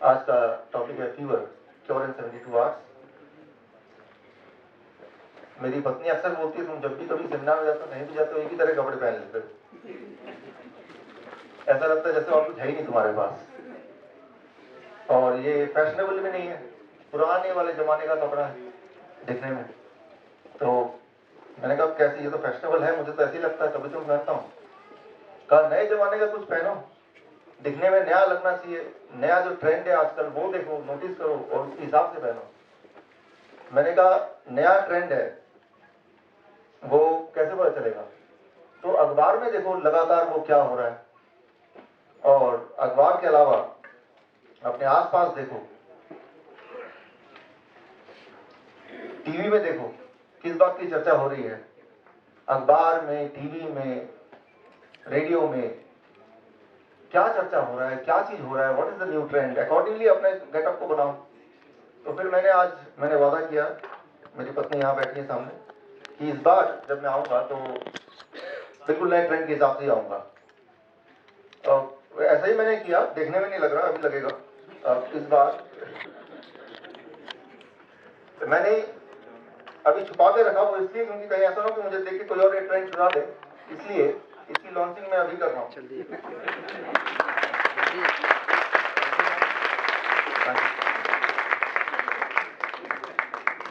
आज का टॉपिक है फीवर, क्योर इन 72 आवर्स। मेरी पत्नी अक्सर बोलती है तुम जब भी कभी सेमिनार में जाते हो, कहीं भी जाते हो, एक ही तरह कपड़े पहन लेते हो। ऐसा लगता है जैसे और कुछ है ही नहीं तुम्हारे पास। और ये फैशनेबल भी नहीं है, पुराने वाले जमाने का कपड़ा है देखने में। तो मैंने कहा कैसे, ये तो फैशनेबल है, मुझे तो ऐसे ही लगता है, तभी तो मैं पहनता हूँ। कहा नए जमाने का कुछ पहनो, दिखने में नया लगना चाहिए, नया जो ट्रेंड है आजकल वो देखो, नोटिस करो और उसके हिसाब से पहनो। मैंने कहा नया ट्रेंड है वो कैसे पता चलेगा? तो अखबार में देखो लगातार वो क्या हो रहा है, और अखबार के अलावा अपने आसपास देखो, टीवी में देखो किस बात की चर्चा हो रही है। अखबार में, टीवी में, रेडियो में क्या चर्चा हो रहा है, क्या चीज हो रहा है, what is the new trend, accordingly अपने गेटअप को बनाओ। तो फिर मैंने वादा किया, मेरी पत्नी यहाँ बैठी है सामने, कि इस बार जब मैं आऊंगा तो बिल्कुल नए ट्रेंड के हिसाब से ही आऊंगा। ऐसा ही मैंने किया, देखने में नहीं लग रहा, अभी लगेगा। इस बार मैंने अभी छुपा के रखा, वो इसलिए क्योंकि कहीं ऐसा ना हो कि मुझे देख के कोई और एक ट्रेंड चुरा दे, इसलिए इसकी लॉन्चिंग मैं अभी कर रहा हूँ।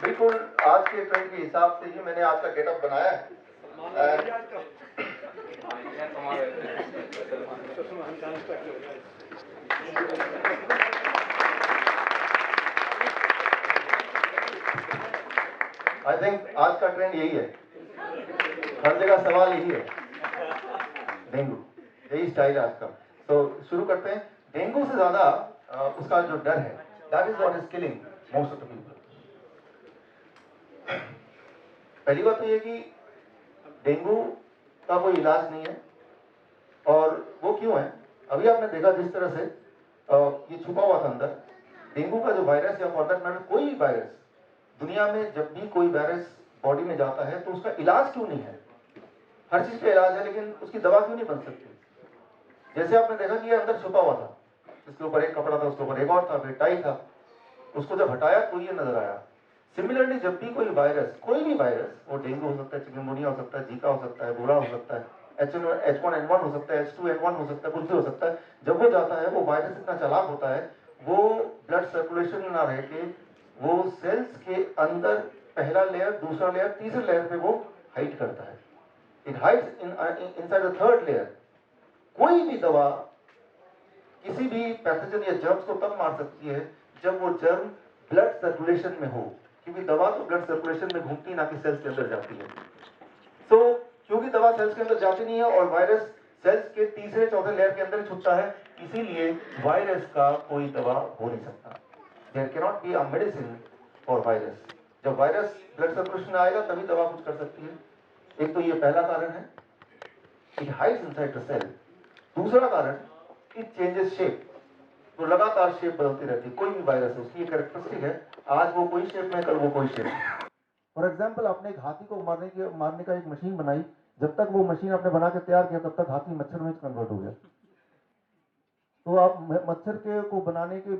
बिल्कुल आज के ट्रेंड के हिसाब से ही मैंने आज का गेटअप बनाया है। आई थिंक आज का ट्रेंड यही है, हर जगह सवाल यही है, डेंगू, यही स्टाइल है आज का। तो शुरू करते हैं। डेंगू से ज्यादा उसका जो डर है, that is what is killing most of the people. पहली बात तो ये कि डेंगू का कोई इलाज नहीं है, और वो क्यों है? अभी आपने देखा जिस तरह से ये छुपा हुआ था अंदर। डेंगू का जो वायरस या फॉर दैट मैटर कोई भी वायरस, दुनिया में जब भी कोई वायरस बॉडी में जाता है तो उसका इलाज क्यों नहीं है? हर चीज का इलाज है, लेकिन उसकी दवा क्यों नहीं बन सकती? जैसे आपने देखा कि ये अंदर छुपा हुआ था, इसके ऊपर एक कपड़ा था, उसके ऊपर एक और था, फिर टाई था, उसको जब हटाया तो ये नजर आया। सिमिलरली जब भी कोई वायरस, कोई भी वायरस, वो डेंगू हो सकता है, चिकनगुनिया हो सकता है, जीका हो सकता है, बुरा हो सकता है, H1N1 हो सकता है, H2N1 हो सकता है, कुछ भी हो सकता है, जब वो जाता है वो वायरस इतना चालाक होता है, वो ब्लड सर्कुलेशन में ना रह के वो सेल्स के अंदर पहला लेयर, दूसरा लेयर, तीसरे लेयर पे वो हाइड करता है। It hides inside the third layer. कोई भी दवा किसी भी पैथोजन या जर्म्स को तब मार सकती है जब वो जर्म ब्लड सर्कुलेशन में हो, क्योंकि दवा तो ब्लड सर्कुलेशन में घूमती ना कि सेल्स के अंदर जाती है। तो क्योंकि दवा सेल्स के अंदर जाती नहीं है और वायरस सेल्स के तीसरे चौथे लेयर के अंदर छुपता है, इसीलिए वायरस का कोई दवा हो नहीं सकता। There can not be a medicine for virus. जब वायरस ब्लड सर्कुलेशन में आएगा तभी दवा कुछ कर सकती है। एक तो ये पहला कारण है, it hides inside the cell. दूसरा कारण, इट चेंजेस शेप। तो लगातार शेप बदलती रहती है। कोई भी वायरस है, उसकी कैरेक्टरिस्टिक है, आज वो कोई शेप में, कल वो कोई शेप में। फॉर एग्जाम्पल, आपने एक हाथी को मारने का एक मशीन बनाई, जब तक वो मशीन आपने बना के तैयार किया तब तक हाथी मच्छर में कन्वर्ट हो गया। तो आप मच्छर के को बनाने के,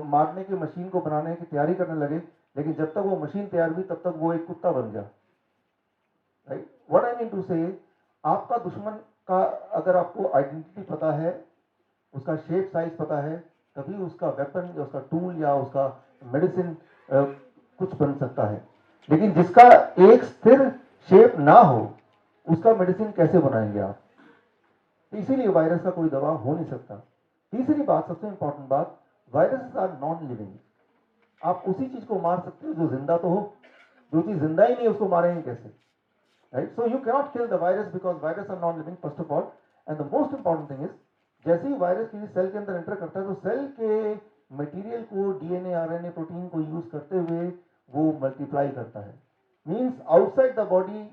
मारने की मशीन को बनाने की तैयारी करने लगे, लेकिन जब तक वो मशीन तैयार हुई तब तक वो एक कुत्ता बन गया। Right, what I mean to say, आपका दुश्मन का अगर आपको आइडेंटिटी पता है, उसका शेप साइज पता है, तभी उसका वेपन या उसका टूल या उसका मेडिसिन कुछ बन सकता है। लेकिन जिसका एक स्थिर शेप ना हो, उसका मेडिसिन कैसे बनाएंगे आप? इसीलिए वायरस का कोई दवा हो नहीं सकता। तीसरी बात, सबसे इंपॉर्टेंट बात, वायरस आर नॉन लिविंग। आप उसी चीज को मार सकते हो जो जिंदा तो हो, जो चीज जिंदा ही नहीं उसको मारेंगे कैसे? Right, so you cannot kill the virus because virus are non living, first of all. And the most important thing is, जैसे ही वायरस किसी सेल के अंदर एंटर करता है तो सेल के मटेरियल को, डीएनए, आरएनए, प्रोटीन को यूज करते हुए वो मल्टीप्लाई करता है। Means outside the body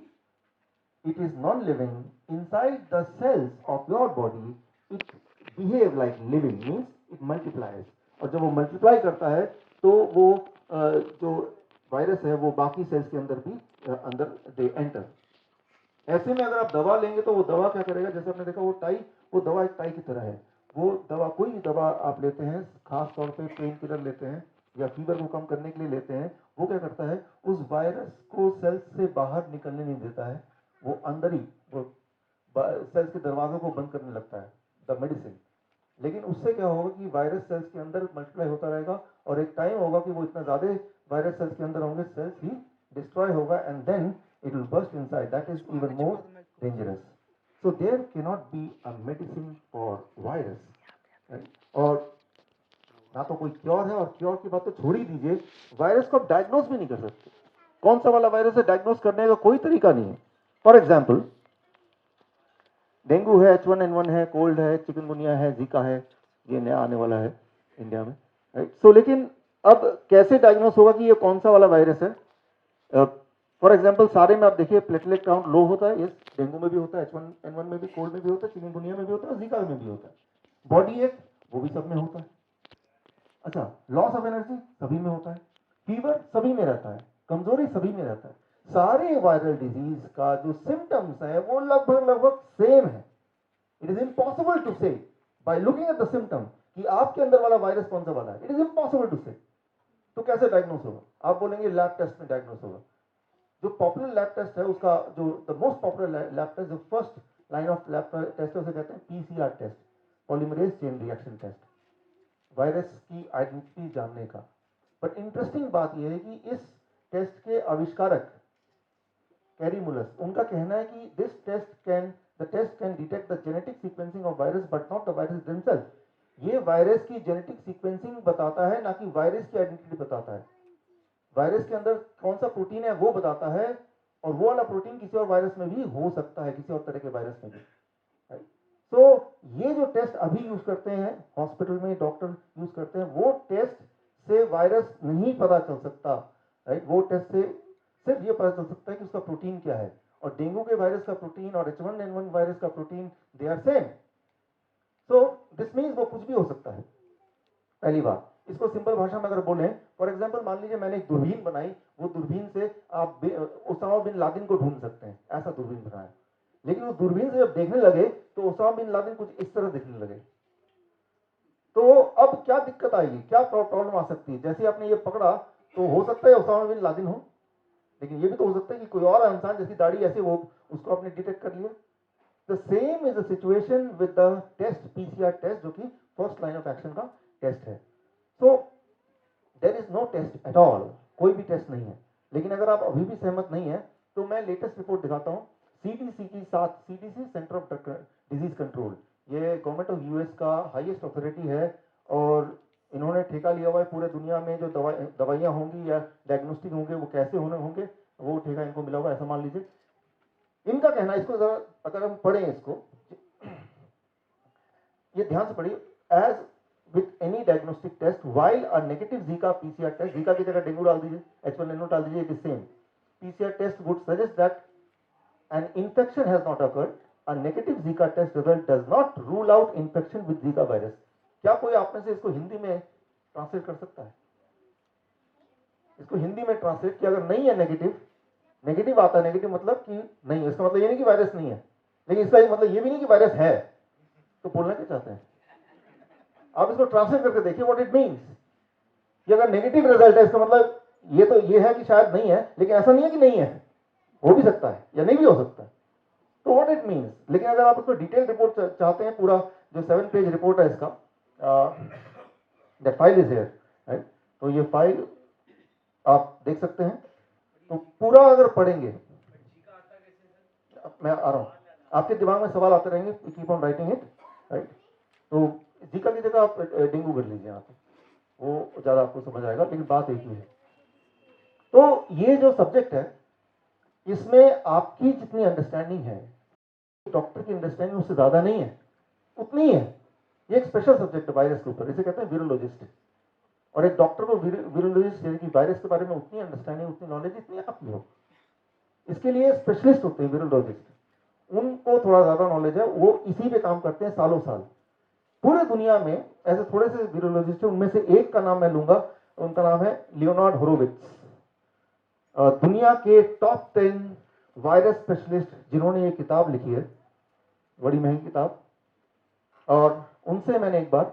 it is non-living, inside the cells of your body it behave like living, means it multiplies। और जब वो मल्टीप्लाई करता है तो वो जो वायरस है वो बाकी सेल्स के अंदर भी अंदर दे एंटर। ऐसे में अगर आप दवा लेंगे तो वो दवा क्या करेगा, जैसे आपने देखा वो टाई, वो दवा एक टाई की तरह है, वो दवा, कोई भी दवा आप लेते हैं, खास तौर पे पेन किलर लेते हैं या फीवर को कम करने के लिए लेते हैं, वो क्या करता है, उस वायरस को सेल्स से बाहर निकलने नहीं देता है, वो अंदर ही वो सेल्स के दरवाजों को बंद करने लगता है, द मेडिसिन। लेकिन उससे क्या होगा कि वायरस सेल्स के अंदर मल्टीप्लाई होता रहेगा और एक टाइम होगा कि वो इतना ज्यादा वायरस सेल्स के अंदर होंगे, सेल्स ही डिस्ट्रॉय होगा and then it will burst inside, that is even more dangerous. So there can not be a medicine for virus, और ना तो कोई क्योर है, और क्योर की बात तो छोड़ ही दीजिए, वायरस को आप डायग्नोस भी नहीं कर सकते। कौन सा वाला वायरस है, डायग्नोस करने का कोई तरीका नहीं है। फॉर एग्जाम्पल, डेंगू है, H1N1 है, कोल्ड है, चिकनगुनिया है, जीका है, ये नया आने वाला है इंडिया में, राइट। सो लेकिन अब कैसे डायग्नोस होगा कि ये कौन सा वाला वायरस है? फॉर एग्जाम्पल, सारे में आप देखिए प्लेटलेट काउंट लो होता है, ये डेंगू में भी होता है, H1N1 में भी, कोल्ड में भी होता है, चिकनगुनिया में भी होता है, जीका में भी होता है, बॉडी एक वो भी सब में होता है। अच्छा, लॉस ऑफ एनर्जी सभी में होता है, फीवर सभी में रहता है, कमजोरी सभी में रहता है। सारे वायरल डिजीज का जो सिम्टम्स है वो लगभग लगभग सेम है। इट इज इम्पॉसिबल टू से by looking at the symptom कि आपके अंदर वाला वायरस कौन सा वाला है। इट इज इम्पॉसिबल टू से। तो कैसे डायग्नोस होगा? आप बोलेंगे लैब टेस्ट में डायग्नोस होगा। जो पॉपुलर लैब टेस्ट है उसका, जो the most popular lab test, जो first line of lab test है, उसे कहते हैं PCR test, polymerase chain reaction test, virus की आइडेंटिटी जानने का। बट इंटरेस्टिंग बात यह है कि इस टेस्ट के आविष्कारक कैरी मुलस, उनका कहना है कि this test can detect the genetic sequencing of virus but not the virus themselves. ये वायरस की जेनेटिक सीक्वेंसिंग बताता है, ना कि वायरस की आइडेंटिटी बताता है। वायरस के अंदर कौन सा प्रोटीन है वो बताता है, और वो वाला प्रोटीन किसी और वायरस में भी हो सकता है, किसी और तरह के वायरस में भी। तो ये जो टेस्ट अभी यूज करते हैं हॉस्पिटल में, डॉक्टर यूज करते हैं, वो टेस्ट से वायरस नहीं पता चल सकता, राइट। वो टेस्ट से सिर्फ ये पता चल सकता है कि उसका प्रोटीन क्या है, और डेंगू के वायरस का प्रोटीन और H1N1 वायरस का protein they are same. So this means वो कुछ भी हो सकता है। पहली बात, इसको सिंपल भाषा में अगर बोलें, फॉर एग्जांपल मान लीजिए मैंने एक दूरबीन बनाई, वो दूरबीन से आप उसामा बिन लादेन को ढूंढ सकते हैं, ऐसा दूरबीन बनाया। लेकिन वो दूरबीन से जब देखने लगे तो उसामा बिन लादेन कुछ इस तरह दिखने लगे। तो अब क्या दिक्कत आएगी, क्या प्रॉब्लम आ सकती है? जैसे आपने ये पकड़ा तो हो सकता है उसामा बिन लादेन हो, लेकिन ये भी तो हो सकता है कि कोई और इंसान जिसकी दाढ़ी ऐसे हो, उसको आपने डिटेक्ट कर लिया। The same is the situation with the test, PCR test, जो कि फर्स्ट लाइन ऑफ एक्शन का टेस्ट है। So there is no test at all, कोई भी टेस्ट नहीं है। लेकिन अगर आप अभी भी सहमत नहीं है तो मैं लेटेस्ट रिपोर्ट दिखाता हूं, सीडीसी की साथ, CDC centre of disease control, ये गवर्नमेंट ऑफ यूएस का हाईएस्ट अथॉरिटी है, और इन्होंने ठेका लिया हुआ है पूरे दुनिया में जो दवाइयां होंगी या डायग्नोस्टिक होंगे वो कैसे होंगे, वो ठेका इनको मिला हुआ है, ऐसा मान लीजिए। इनका कहना, इसको जरा अगर हम पढ़ें इसको, ये ध्यान से पढ़िए, as with any diagnostic test, while a negative Zika PCR test, Zika की जगह डेंगू डाल दीजिए, H1N1 डाल दीजिए, it is same. PCR test would suggest that an infection has not occurred. A negative Zika test result does not rule out infection with Zika virus. क्या कोई आप में से इसको हिंदी में ट्रांसलेट कर सकता है? इसको हिंदी में ट्रांसलेट कि अगर नहीं है नेगेटिव, नेगेटिव आता है, नेगेटिव मतलब कि नहीं है, इसका मतलब ये नहीं कि वायरस नहीं है, लेकिन इसका मतलब ये भी नहीं कि वायरस है। तो बोलना क्या चाहते हैं आप? इसको ट्रांसलेट करके देखिए व्हाट इट मींस। कि अगर नेगेटिव रिजल्ट है इसका मतलब ये तो ये है कि शायद नहीं है, लेकिन ऐसा नहीं है कि नहीं है, हो भी सकता है या नहीं भी हो सकता है। तो व्हाट इट मींस। लेकिन अगर आप उसको डिटेल रिपोर्ट चाहते हैं, पूरा जो 7 पेज रिपोर्ट है इसका, that file is here, right. तो ये फाइल आप देख सकते हैं। तो पूरा अगर पढ़ेंगे, मैं आ रहा हूं, आपके दिमाग में सवाल आते रहेंगे, keep on writing it, right. तो जीका की जगह आप डेंगू कर लीजिए यहाँ पे, वो ज्यादा आपको समझ आएगा, लेकिन बात एक ही है। तो ये जो सब्जेक्ट है, इसमें आपकी जितनी अंडरस्टैंडिंग है, डॉक्टर की अंडरस्टैंडिंग उससे ज्यादा नहीं है, उतनी है। ये एक स्पेशल सब्जेक्ट है वायरस के ऊपर, इसे कहते हैं वीरोलॉजिस्ट। और एक डॉक्टर को वीरोलॉजिस्ट यानी कि वायरस के बारे में उतनी अंडरस्टैंडिंग, उतनी नॉलेज जितनी आपकी हो। इसके लिए स्पेशलिस्ट होते हैं वीरोलॉजिस्ट, उनको थोड़ा ज्यादा नॉलेज है, वो इसी पे काम करते हैं सालों साल। पूरे दुनिया में ऐसे थोड़े से वीरोलॉजिस्ट हैं, उनमें से एक का नाम मैं लूंगा, उनका नाम है लियोनार्ड होरोविट्ज। दुनिया के टॉप 10 वायरस स्पेशलिस्ट जिन्होंने ये किताब लिखी है, बड़ी महंगी किताब, और उनसे मैंने एक बार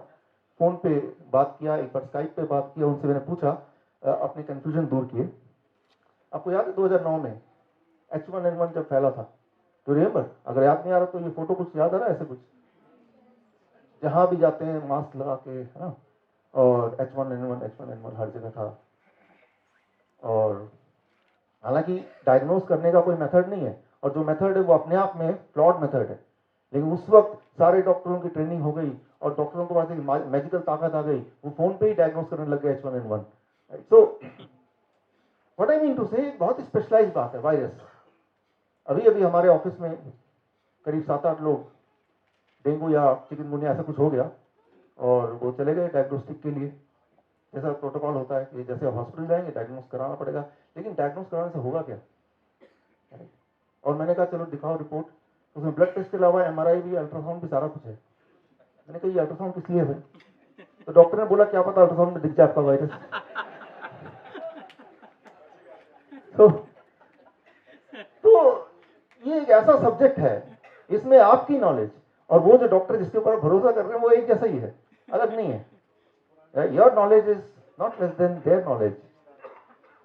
फ़ोन पे बात किया, एक बार स्काइप पे बात किया, उनसे मैंने पूछा, अपने कन्फ्यूजन दूर किए। आपको याद है 2009 में H1N1 जब फैला था, तो रिमेंबर, अगर याद नहीं आ रहा तो ये फोटो कुछ याद आ रहा है ऐसे कुछ, जहां भी जाते हैं मास्क लगा के, है ना, और H1N1 हर जगह था। और हालांकि डायग्नोज करने का कोई मेथड नहीं है, और जो मेथड है वो अपने आप में फ्लॉड मेथड है, लेकिन उस वक्त सारे डॉक्टरों की ट्रेनिंग हो गई और डॉक्टरों के पास एक मैजिकल ताकत आ गई, वो फोन पे ही डायग्नोज करने लग गए H1N1। So what I mean to say, बहुत स्पेशलाइज बात है वायरस। अभी अभी हमारे ऑफिस में करीब 7-8 लोग डेंगू या चिकनगुनिया ऐसा कुछ हो गया, और वो चले गए डायग्नोस्टिक के लिए। जैसा प्रोटोकॉल होता है कि जैसे आप हॉस्पिटल जाएंगे डायग्नोस कराना पड़ेगा, लेकिन डायग्नोस कराने से होगा क्या? और मैंने कहा चलो दिखाओ रिपोर्ट, उसमें ब्लड टेस्ट के अलावा MRI भी, अल्ट्रासाउंड भी, सारा कुछ है। मैंने कहा ये अल्ट्रासाउंड किस लिए है? तो डॉक्टर ने बोला क्या पता अल्ट्रासाउंड में दिख जाए आपका वायरस। तो ये एक ऐसा सब्जेक्ट है, इसमें आपकी नॉलेज और वो जो डॉक्टर जिसके ऊपर भरोसा कर रहे हैं वो एक जैसा ही है, अलग नहीं है। Your knowledge is not less than their knowledge,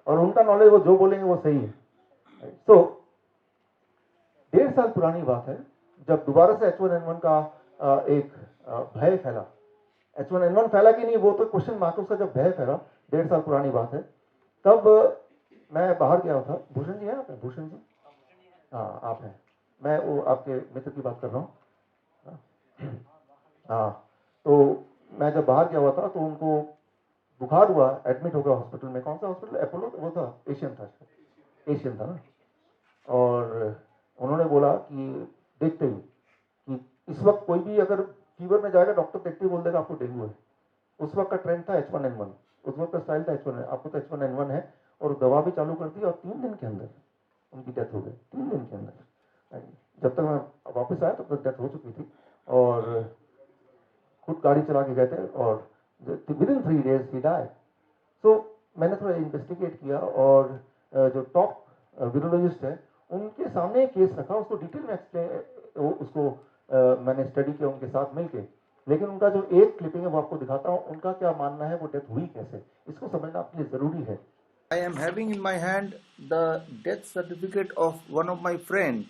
और उनका नॉलेज वो जो बोलेंगे वो सही है। तो 1.5 साल पुरानी बात है, जब दोबारा से H1N1 का एक भय फैला। H1N1 फैला कि नहीं वो तो क्वेश्चन मार्क, उसका जब भय फैला, 1.5 साल पुरानी बात है, तब मैं बाहर गया था। भूषण जी हैं आप? भूषण जी, हाँ आप हैं, मैं वो आपके मित्र की बात कर रहा हूँ। हाँ, तो मैं जब बाहर गया हुआ था तो उनको बुखार हुआ, एडमिट हो गया हॉस्पिटल में। कौन सा हॉस्पिटल? अपोलो वो था, एशियन था, एशियन था ना। और उन्होंने बोला कि देखते ही कि इस वक्त कोई भी अगर फीवर में जाएगा, डॉक्टर देखते ही बोल देगा आपको डेंगू है। उस वक्त का ट्रेंड था H1N1, उस वक्त का स्टाइल था H1N1, आपको तो H1N1 है, और दवा भी चालू कर दी, और 3 दिन के अंदर उनकी डेथ हो गई। 3 दिन के अंदर, जब तक मैं वापस आया तब तक डेथ हो चुकी थी, और खुद गाड़ी चला के गए थे, और विदिन 3 days ही डाई। सो मैंने थोड़ा इन्वेस्टिगेट किया, और जो टॉप वीरोलॉजिस्ट है उनके सामने एक केस रखा, उसको डिटेल में एक्सप्लेन, उसको मैंने स्टडी किया उनके साथ मिलके। लेकिन उनका जो एक क्लिपिंग है वो आपको दिखाता हूँ, उनका क्या मानना है, वो डेथ हुई कैसे, इसको समझना आपके लिए जरूरी है। I am having in my hand the death certificate of one of my friend.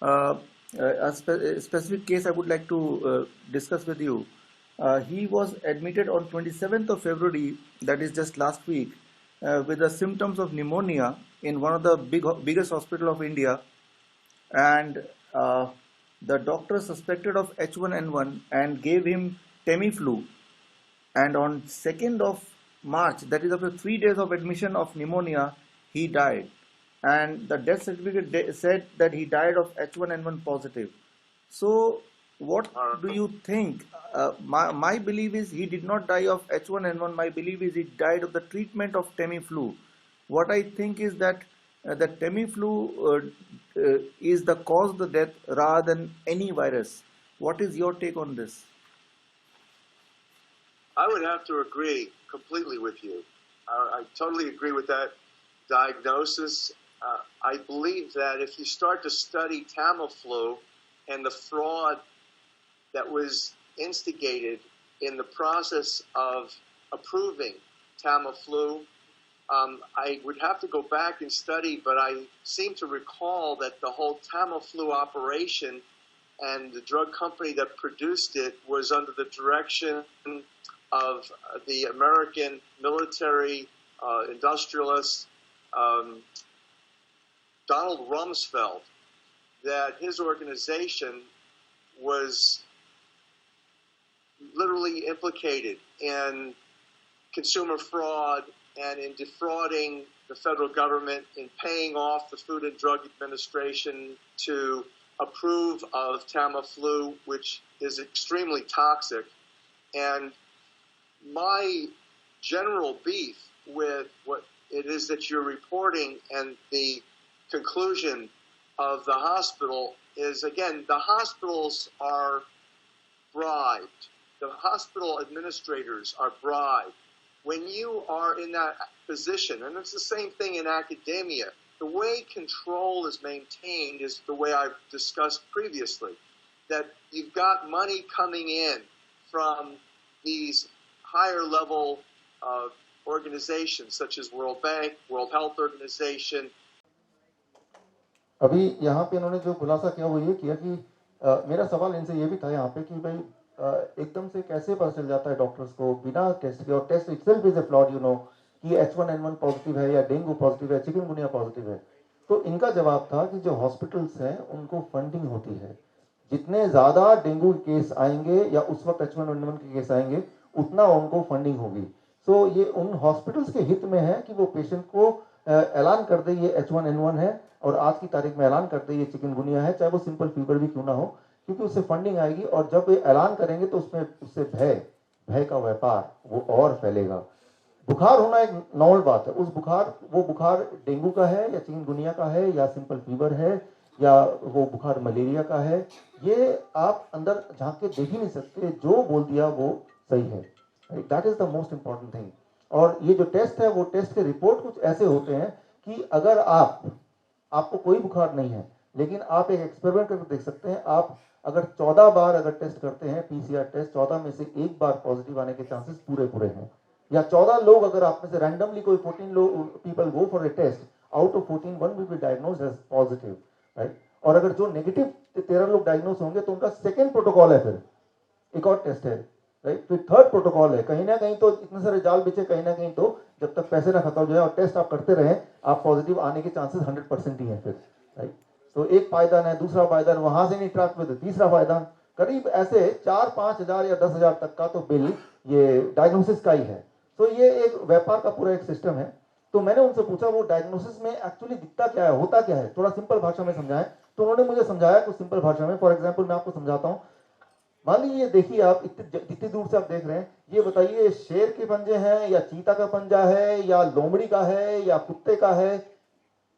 Uh, a specific case I would like to discuss with you. He was admitted on 27th of February, that is just last week, with the symptoms of pneumonia in one of the biggest hospital of India, and the doctor suspected of H1N1 and gave him Tamiflu, and on 2nd of March, that is after 3 days of admission of pneumonia, he died, and the death certificate said that he died of H1N1 positive. So what do you think? My belief is he did not die of H1N1. My belief is he died of the treatment of Tamiflu. What I think is that the Tamiflu is the cause of the death rather than any virus. What is your take on this? I would have to agree completely with you. I totally agree with that diagnosis. I believe that if you start to study Tamiflu and the fraud that was instigated in the process of approving Tamiflu, I would have to go back and study, but I seem to recall that the whole Tamiflu operation and the drug company that produced it was under the direction of the American military industrialist Donald Rumsfeld, that his organization was literally implicated in consumer fraud and in defrauding the federal government, in paying off the Food and Drug Administration to approve of Tamiflu, which is extremely toxic. And my general beef with what it is that you're reporting and the conclusion of the hospital is, again, the hospitals are bribed. The hospital administrators are bribed. When you are in that position, and it's the same thing in academia, the way control is maintained is the way I've discussed previously, that you've got money coming in from these higher level organizations such as World Bank, World Health Organization. अभी यहाँ पे इन्होंने जो खुलासा किया वो ये किया कि मेरा सवाल इनसे ये भी था यहाँ पे कि भाई एकदम से कैसे पता चल जाता है डॉक्टर्स को बिना टेस्ट के, और test itself is a flawed, you know, कि H1N1 पॉजिटिव है या डेंगू पॉजिटिव है, चिकनगुनिया पॉजिटिव है। तो इनका जवाब था कि जो हॉस्पिटल्स हैं उनको फंडिंग होती है, जितने ज़्यादा डेंगू केस आएंगे या उस वक्त H1N1 के केस आएंगे उतना उनको फंडिंग होगी। सो ये उन हॉस्पिटल्स के हित में है कि वो पेशेंट को ऐलान कर दे ये H1N1 है और आज की तारीख में ऐलान कर दे ये चिकनगुनिया है, चाहे वो सिंपल फीवर भी क्यों ना हो, क्योंकि उससे फंडिंग आएगी। और जब ये ऐलान करेंगे तो उसमें उससे भय का व्यापार वो और फैलेगा। बुखार होना एक नॉर्मल बात है, वो बुखार डेंगू का है या चिकनगुनिया का है या सिंपल फीवर है या वो बुखार मलेरिया का है, ये आप अंदर झांक के देख ही नहीं सकते, जो बोल दिया वो सही है। That is the most important thing. और ये जो टेस्ट है वो टेस्ट के रिपोर्ट कुछ ऐसे होते हैं कि अगर आपको कोई बुखार नहीं है, लेकिन आप एक एक्सपेरिमेंट करके देख सकते हैं, आप अगर 14 बार अगर टेस्ट करते हैं PCR टेस्ट, 14 में से एक बार पॉजिटिव आने के चांसेस पूरे हैं। या 14 लोग अगर आप में से रैंडमली कोई 14 लोग people go for a test, out of 14 one will be diagnosed as positive, right. और अगर जो नेगेटिव 13 लोग डायग्नोज होंगे तो उनका सेकेंड प्रोटोकॉल है, फिर एक और टेस्ट है, राइट। फिर थर्ड प्रोटोकॉल है। कहीं ना कहीं तो इतने सारे जाल बिछे, कहीं ना कहीं तो जब तक पैसे ना खत्म हो जाए और टेस्ट आप करते रहे, आप पॉजिटिव आने के चांसेस 100% ही है फिर, राइट। तो एक पायदान है, दूसरा पायदान, वहां से नहीं ट्रैक में तीसरा पायदान, करीब ऐसे 4-5 हजार या 10 हजार तक का तो बिल ये डायग्नोसिस का ही है। तो ये एक व्यापार का पूरा एक सिस्टम है। तो मैंने उनसे पूछा वो डायग्नोसिस में एक्चुअली दिखता क्या है, होता क्या है, थोड़ा सिंपल भाषा में समझाएं। तो उन्होंने मुझे समझाया कुछ सिंपल भाषा में। फॉर एग्जाम्पल मैं आपको समझाता हूँ। मान लीजिए देखिए आप इतनी दूर से आप देख रहे हैं, ये बताइए शेर के पंजे हैं या चीता का पंजा है या लोमड़ी का है या कुत्ते का है,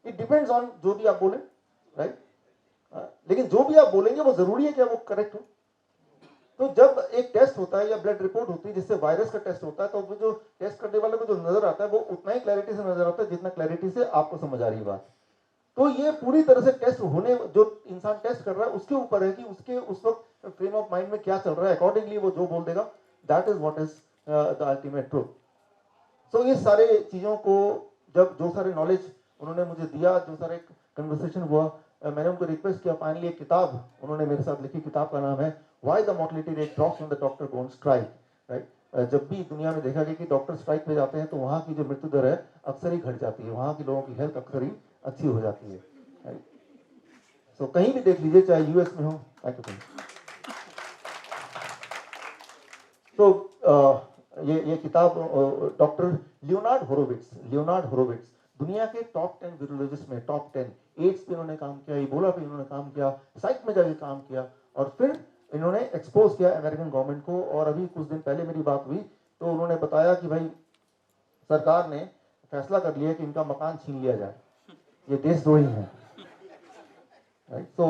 इट डिपेंड्स ऑन जो भी आप बोले, राइट। लेकिन जो भी आप बोलेंगे वो जरूरी है क्या वो करेक्ट हो। तो जब एक टेस्ट होता है या ब्लड रिपोर्ट होती है जिससे वायरस का टेस्ट होता है, तो वो जो टेस्ट करने वाले को जो नजर आता है वो उतना ही क्लैरिटी से नजर आता है जितना क्लैरिटी से आपको समझ आ रही है बात। तो ये पूरी तरह से टेस्ट होने, जो इंसान टेस्ट कर रहा है उसके ऊपर है कि उसके उस वक्त फ्रेम ऑफ माइंड में क्या चल रहा है, अकॉर्डिंगली वो जो बोल देगा, that is what is the ultimate truth. So ये सारे चीजों को जब जो सारे नॉलेज उन्होंने मुझे दिया, जो सारे कन्वर्सेशन हुआ, मैंने उनको रिक्वेस्ट किया। फाइनली एक किताब उन्होंने मेरे साथ लिखी, किताब का नाम है why the mortality rate drops when the doctor gone strike, right. जब भी दुनिया में देखा गया कि डॉक्टर स्ट्राइक पे जाते हैं तो वहाँ की जो मृत्यु दर है अक्सर ही घट जाती है, वहाँ के लोगों की हेल्थ अक्सर ही अच्छी हो जाती है, राइट। सो कहीं भी देख लीजिए, चाहे यूएस में हो। Thank you. तो ये किताब डॉक्टर लियोनार्ड होरोविट्ज दुनिया के टॉप 10 वीरोलॉजिस्ट में टॉप 10, एड्स पे इन्होंने काम किया, इबोला पे इन्होंने काम किया, साइट में जाके काम किया, और फिर इन्होंने एक्सपोज किया अमेरिकन गवर्नमेंट को। और अभी कुछ दिन पहले मेरी बात हुई तो उन्होंने बताया कि भाई सरकार ने फैसला कर लिया कि इनका मकान छीन लिया जाए, ये देशद्रोही है, राइट। तो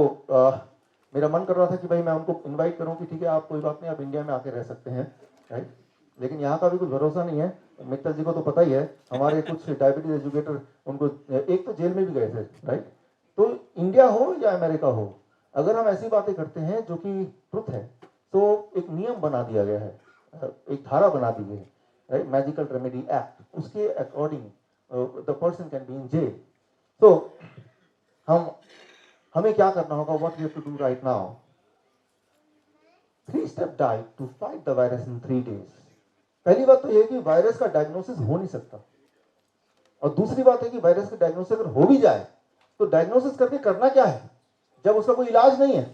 मेरा मन कर रहा था कि भाई मैं उनको इनवाइट करूं कि ठीक है आप कोई बात नहीं, आप इंडिया में आके रह सकते हैं, राइट। लेकिन यहाँ का भी कुछ भरोसा नहीं है। मित्तल जी को तो पता ही है, हमारे कुछ डायबिटीज एजुकेटर उनको एक तो जेल में भी गए थे, राइट। तो इंडिया हो या अमेरिका हो, अगर हम ऐसी बातें करते हैं जो कि ट्रुथ है, तो एक नियम बना दिया गया है, एक धारा बना दी गई है, राइट, मैजिकल रेमेडी एक्ट, उसके according the person can be in jail. तो हमें क्या करना होगा, what we have to do right now, 3-step diet to fight the virus in 3 days। पहली बात तो यह कि वायरस का डायग्नोसिस हो नहीं सकता, और दूसरी बात है कि वायरस का डायग्नोसिस अगर हो भी जाए तो डायग्नोसिस करके करना क्या है जब उसका कोई इलाज नहीं है।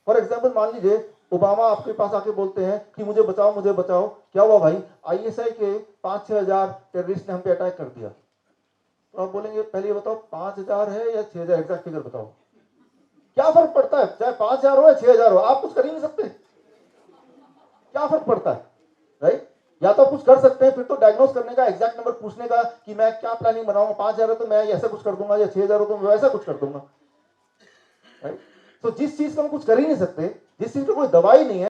फॉर एग्जाम्पल मान लीजिए ओबामा आपके पास आके बोलते हैं कि मुझे बचाओ मुझे बचाओ, क्या हुआ भाई, ISI के 5-6 हजार टेररिस्ट ने हम पे अटैक कर दिया। तो आप बोलेंगे पहले बताओ 5,000 है या 6,000, एग्जैक्ट फिगर बताओ, क्या फर्क पड़ता है, चाहे 5,000 हो या 6,000 हो, आप कुछ कर ही नहीं सकते, क्या फर्क पड़ता है, राइट। या तो कुछ कर सकते हैं, फिर तो डायग्नोस करने का, एग्जैक्ट नंबर पूछने का कि मैं क्या प्लानिंग बनाऊंगा, 5,000 है तो मैं ऐसा कुछ कर दूंगा, या 6,000 हो तो मैं वैसा कुछ कर दूंगा, राइट। तो जिस चीज का हम कुछ कर ही नहीं सकते, जिस चीज की कोई दवाई नहीं है,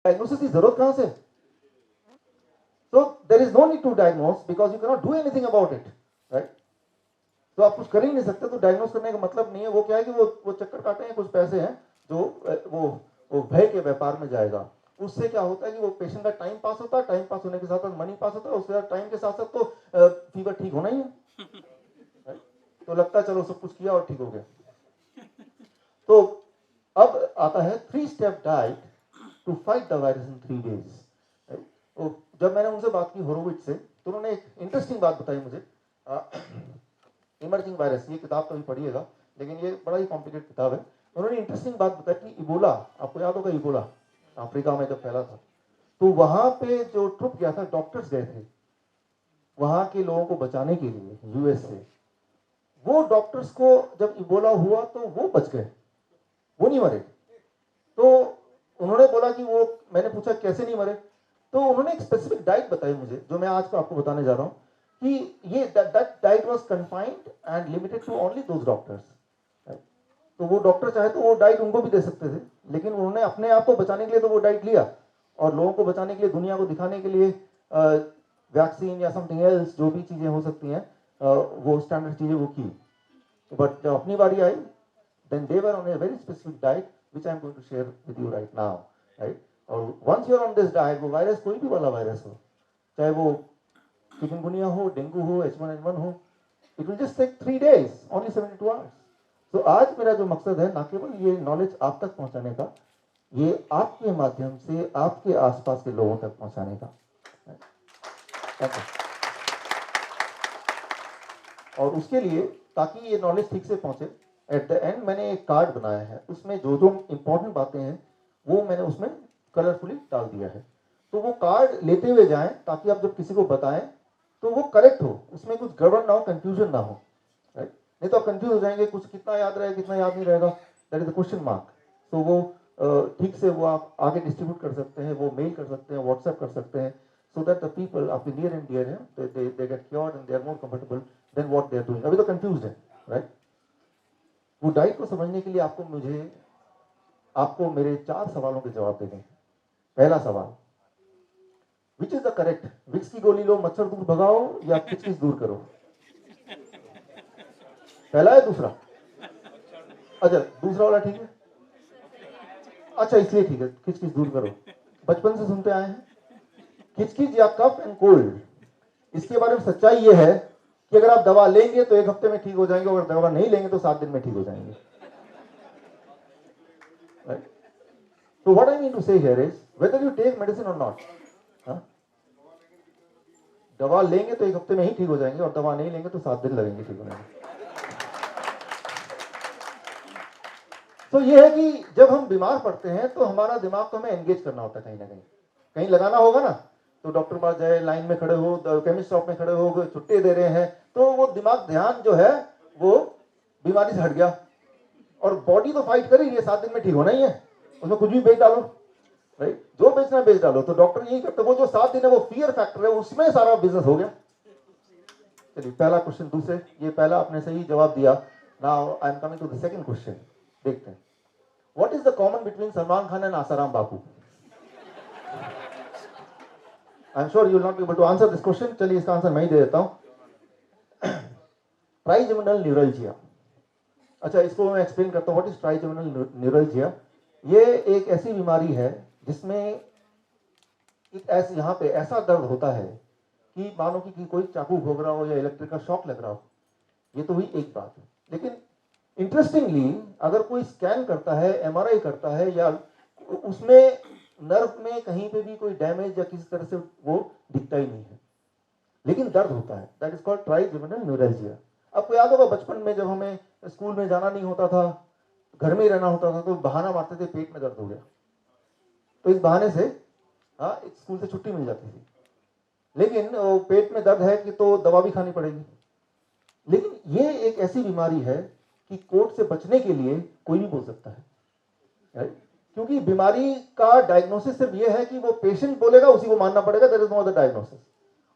डायग्नोसिस की जरूरत कहां से। So there is no need to diagnose because you cannot do anything about it, right? तो आप कुछ कर ही नहीं सकते, तो डायग्नोस करने का मतलब नहीं है। वो क्या है कि वो चक्कर काटे हैं, कुछ पैसे हैं जो वो भय के व्यापार में जाएगा। उससे क्या होता है कि वो पेशेंट का टाइम पास होता है, टाइम पास होने के साथ साथ मनी पास होता है, उसके साथ टाइम के साथ साथ तो फीवर ठीक होना ही है, right? तो लगता है चलो सब कुछ किया और ठीक हो गया। तो अब आता है 3-step diet to fight the virus in 3 days। तो जब मैंने उनसे बात की होरोविट्ज से, तो उन्होंने एक इंटरेस्टिंग बात बताई मुझे। इमर्जिंग वायरस, ये किताब कभी पढ़िएगा, लेकिन ये बड़ा ही कॉम्प्लिकेटेड किताब है। उन्होंने इंटरेस्टिंग बात बताई कि इबोला, आपको याद होगा इबोला अफ्रीका में जब फैला था, तो वहां पे जो ट्रुप गया था, डॉक्टर्स गए थे वहां के लोगों को बचाने के लिए यूएस से। वो डॉक्टर्स को जब इबोला हुआ तो वो बच गए, वो नहीं मरे। तो उन्होंने बोला कि वो, मैंने पूछा कैसे नहीं मरे, तो उन्होंने एक स्पेसिफिक डाइट बताई मुझे, जो मैं आज को आपको बताने जा रहा हूं कि ये that diet was confined and limited to only those doctors. तो वो डॉक्टर चाहे तो वो डाइट उनको भी दे सकते थे, लेकिन उन्होंने अपने आप को बचाने के लिए तो वो डाइट लिया, और लोगों को बचाने के लिए, दुनिया को दिखाने के लिए वैक्सीन या समथिंग एल्स, जो भी चीजें हो सकती हैं, वो स्टैंडर्ड चीजें वो की। बट जब अपनी बारी आई, then they were on a very specific diet which I am going to share with you right now, right? और once you are on this diet, वो वायरस कोई भी वाला वायरस हो, चाहे वो चिकनगुनिया हो, डेंगू हो, H1N1 हो, it will just take 3 days, only 72 hours. तो आज मेरा जो मकसद है, ना केवल ये नॉलेज आप तक पहुंचाने का, ये आपके माध्यम से आपके आसपास के लोगों तक पहुंचाने का। और उसके लिए, ताकि ये नॉलेज ठीक से पहुंचे, एट द एंड मैंने एक कार्ड बनाया है, उसमें जो जो इंपॉर्टेंट बातें हैं वो मैंने उसमें कलरफुली डाल दिया है। तो वो कार्ड लेते हुए जाएं, ताकि आप जब किसी को बताएं तो वो करेक्ट हो, उसमें कुछ गड़बड़ ना हो, कंफ्यूजन ना हो, राइट? नहीं तो आप कंफ्यूज हो जाएंगे, कुछ कितना याद रहेगा कितना याद नहीं रहेगा, that is the question mark. तो वो ठीक से वो आप आगे डिस्ट्रीब्यूट कर सकते हैं, वो मेल कर सकते हैं, व्हाट्सएप कर सकते हैं, so that the people आपके near and dear हैं, they get cured and they are more comfortable than what they are doing। अभी तो confused है, right? वो डाइट को समझने के लिए आपको मेरे 4 सवालों के जवाब देने हैं। पहला सवाल, which is the correct, Vicks की गोली लो मच्छर दूर भगाओ या खिचखिच दूर करो? पहला है, दूसरा? अच्छा, दूसरा वाला ठीक है, अच्छा इसलिए ठीक है, खिचखिच दूर करो। बचपन से सुनते आए हैं, खिचखिच या कफ एंड कोल्ड, इसके बारे में सच्चाई ये है कि अगर आप दवा लेंगे तो 1 हफ्ते में ठीक हो जाएंगे, अगर दवा नहीं लेंगे तो 7 दिन में ठीक हो जाएंगे, right? So what I mean to say here is whether you take medicine or not, दवा लेंगे तो 1 हफ्ते में ही ठीक हो जाएंगे, और दवा नहीं लेंगे तो 7 दिन लगेंगे ठीक होने में। तो ये है कि जब हम बीमार पड़ते हैं तो हमारा दिमाग को हमें एंगेज करना होता है, कहीं ना कहीं लगाना होगा ना। तो डॉक्टर पास जाए, लाइन में खड़े हो, केमिस्ट शॉप में खड़े हो, छुट्टी दे रहे हैं, तो वो दिमाग, ध्यान जो है वो बीमारी से हट गया, और बॉडी तो फाइट कर ही रही है, 7 दिन में ठीक होना ही है, उसमें कुछ भी बेच डालो, राइट? जो बेचना बेच डालो। तो डॉक्टर यही करते, वो जो 7 दिन है वो फियर फैक्टर है, उसमें सारा बिजनेस हो गया। चलिए, पहला क्वेश्चन दूसरे, ये पहला आपने सही जवाब दिया। Now I am coming to the second question. देखते हैं, what is the common between Salman Khan and Asaram Bapu? I am sure you will not be able to answer this question. चलिए, इसका आंसर मैं ही दे देता हूं। Trigeminal neuralgia. अच्छा, इसको मैं एक्सप्लेन करता हूं, व्हाट इज ट्राइजेमिनल न्यूरल्जिया। ये एक ऐसी बीमारी है जिसमें एक यहाँ पे ऐसा दर्द होता है कि मानो कि कोई चाकू भोग रहा हो या इलेक्ट्रिक का शॉक लग रहा हो। ये तो हुई एक बात है, लेकिन इंटरेस्टिंगली अगर कोई स्कैन करता है, एमआरआई करता है, या उसमें नर्व में कहीं पे भी कोई डैमेज या किसी तरह से वो दिखता ही नहीं है, लेकिन दर्द होता है। That is called trigeminal neuralgia. आपको याद होगा बचपन में जब हमें स्कूल में जाना नहीं होता था, घर में ही रहना होता था, तो बहाना मारते थे पेट में दर्द हो गया, तो इस बहाने से स्कूल से छुट्टी मिल जाती थी। लेकिन पेट में दर्द है कि तो दवा भी खानी पड़ेगी। लेकिन ये एक ऐसी बीमारी है कि कोर्ट से बचने के लिए कोई नहीं बोल सकता है, राइट? क्योंकि बीमारी का डायग्नोसिस सिर्फ ये है कि वो पेशेंट बोलेगा, उसी को मानना पड़ेगा, there is no other diagnosis.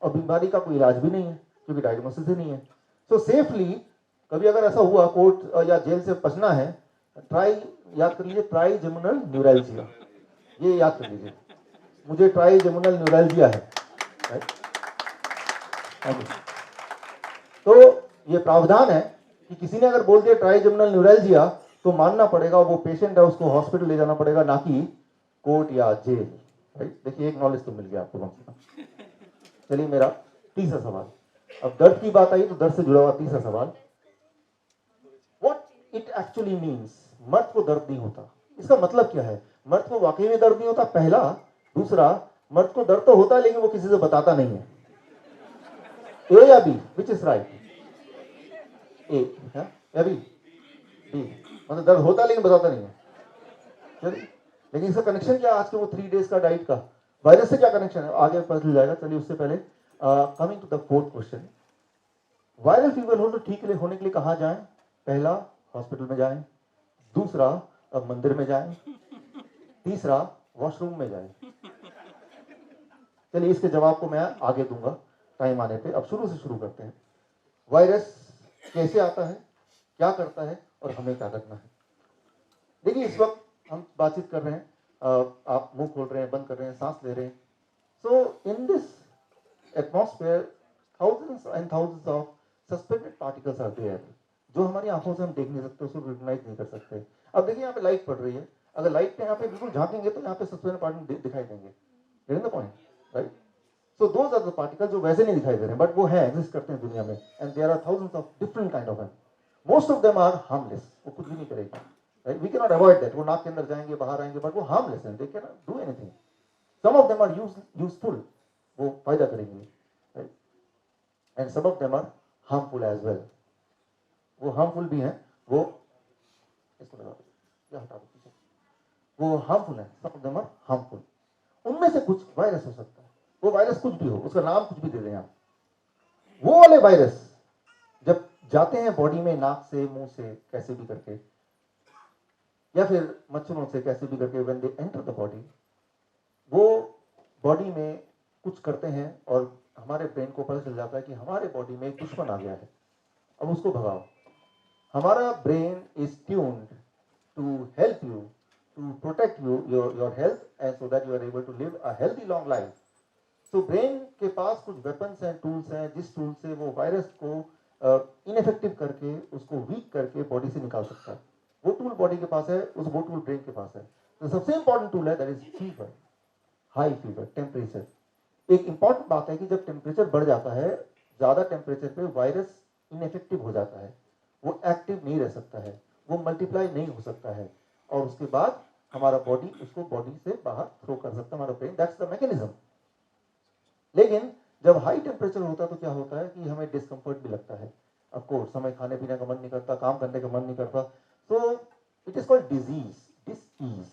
और बीमारी का कोई इलाज भी नहीं है, क्योंकि डायग्नोसिस ही नहीं है। सो सेफली कभी अगर ऐसा हुआ कोर्ट या जेल से बचना है, याद कर लीजिए, ट्राइजेमिनल न्यूरल्जिया, ये याद कर लीजिए, मुझे ट्राइजेमिनल न्यूरल्जिया है, राइट? तो ये प्रावधान है कि किसी ने अगर बोल दिया ट्राइजेमिनल न्यूरल्जिया, तो मानना पड़ेगा, वो पेशेंट है, उसको हॉस्पिटल ले जाना पड़ेगा, ना कि कोर्ट या जेल। राइट, देखिए एक नॉलेज तो मिल गया आपको कम से कम। चलिए मेरा तीसरा सवाल, अब दर्द की बात आई तो दर्द से जुड़ा हुआ तीसरा सवाल, व्हाट इट एक्चुअली मीन्स, मर्द को दर्द नहीं होता, इसका मतलब क्या है? मर्द को वाकई में दर्द नहीं होता, पहला। दूसरा, मर्द को दर्द तो होता है लेकिन वो किसी से बताता नहीं है। ए या बी, विच इज राइट? ए या बी? बी, मतलब दर्द होता है लेकिन बताता नहीं है। चलिए, लेकिन इसका कनेक्शन क्या आज के वो 3 डेज का डाइट का वायरस से क्या कनेक्शन है आगे पता चल जाएगा। चलिए उससे पहले coming to the fourth question, viral fever हो तो ठीक होने के लिए कहाँ जाएं? पहला, हॉस्पिटल में जाएं। दूसरा, अब मंदिर में जाएं। तीसरा, वॉशरूम में जाएं। चलिए इसके जवाब को मैं आगे दूंगा टाइम आने पे। अब शुरू से शुरू करते हैं। वायरस कैसे आता है, क्या करता है और हमें क्या करना है? देखिए इस वक्त हम बातचीत कर रहे हैं, आप मुंह खोल रहे हैं, बंद कर रहे हैं, सांस ले रहे हैं। So in this atmosphere thousands and thousands of suspended particles are there, जो हमारी आंखों से हम देख नहीं सकते, उसको रिकॉग्नाइज नहीं कर सकते। अब देखिए यहाँ पे लाइट पड़ रही है, अगर लाइट पे यहाँ पे बिल्कुल झांकेंगे तो यहाँ पे सस्पेंडेड पार्टिकल दिखाई देंगे। Getting the point, right? So those are the particle जो वैसे नहीं दिखाई दे रहे हैं बट वो है, एग्जिस्ट करते हैं दुनिया में, and there are thousands of different kind of them. Most of them are harmless, वो कुछ भी नहीं करेगा, right? We can not avoid that, वो नाक के अंदर जाएंगे, बाहर आएंगे, बट वो हार्मलेस हैं, they can not do anything. Some of them are useful, वो फायदा करेंगे, right? And some of them are harmful as well, वो हार्मफुल भी हैं, वो इसको लगा दो, या हटा दो पीछे, वो हार्मफुल है, सम ऑफ देम आर हार्मफुल। उनमें से कुछ वायरस हो सकता है, वो वायरस कुछ भी हो, उसका नाम कुछ भी दे दें आप। वो वाले वायरस जब जाते हैं बॉडी में, नाक से, मुंह से, कैसे भी करके, या फिर मच्छरों से कैसे भी करके, when they enter the body, वो बॉडी में कुछ करते हैं और हमारे ब्रेन को पता चल जाता है कि हमारे बॉडी में एक दुश्मन आ गया है, अब उसको भगाओ। हमारा brain is tuned to help you, to protect you, your health, and so that you are able to live a healthy long life. तो ब्रेन के पास कुछ वेपन्स हैं, टूल्स हैं, जिस टूल से वो वायरस को इनफेक्टिव करके, उसको वीक करके बॉडी से निकाल सकता है। वो टूल बॉडी के पास है, वो टूल ब्रेन के पास है। तो सबसे इंपॉर्टेंट टूल है that is fever, high fever, temperature. एक इंपॉर्टेंट बात है कि जब टेम्परेचर बढ़ जाता है, ज्यादा टेम्परेचर पे वायरस इनफेक्टिव हो जाता है, वो एक्टिव नहीं रह सकता है, वो मल्टीप्लाई नहीं हो सकता है, और उसके बाद हमारा बॉडी उसको बॉडी से बाहर थ्रो कर सकता है, हमारा ब्रेन, दैट्स द मैकेनिज्म। लेकिन जब हाई टेम्परेचर होता है तो क्या होता है कि हमें डिस्कम्फर्ट भी लगता है, ऑफ कोर्स, हमें खाने पीने का मन नहीं करता, काम करने का मन नहीं करता। So it is called disease, disease.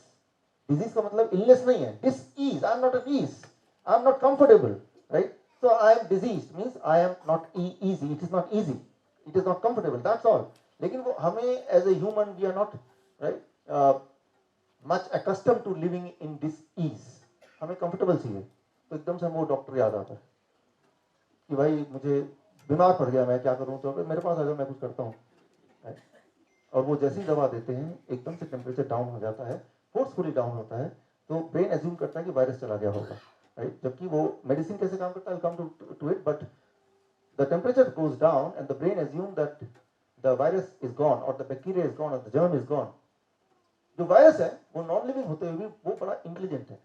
Disease का मतलब इलनेस नहीं है, disease, I am not at ease, I am not comfortable, right? So I am disease means I am not easy, it is not easy, it is not comfortable, that's all. लेकिन वो हमें as a human we are not, right, much accustomed to living in disease, हमें comfortable चाहिए। तो एकदम से वो doctor याद आता है कि भाई मुझे बीमार पड़ गया, मैं क्या करूं, तो मेरे पास आ जाओ, मैं कुछ करता हूँ। और वो जैसी दवा देते हैं एकदम से टेम्परेचर डाउन हो जाता है, फोर्सफुली डाउन होता है, तो ब्रेन एज्यूम करता है कि वायरस चला गया होगा, राइट? जबकि वो मेडिसिन कैसे काम करता है, come to it, but the temperature goes down and the brain assume that the virus is gone और द बैक्टीरिया इज गॉन और द जर्म इज गॉन। जो वायरस है वो नॉन लिविंग होते हुए भी वो बड़ा इंटेलिजेंट है,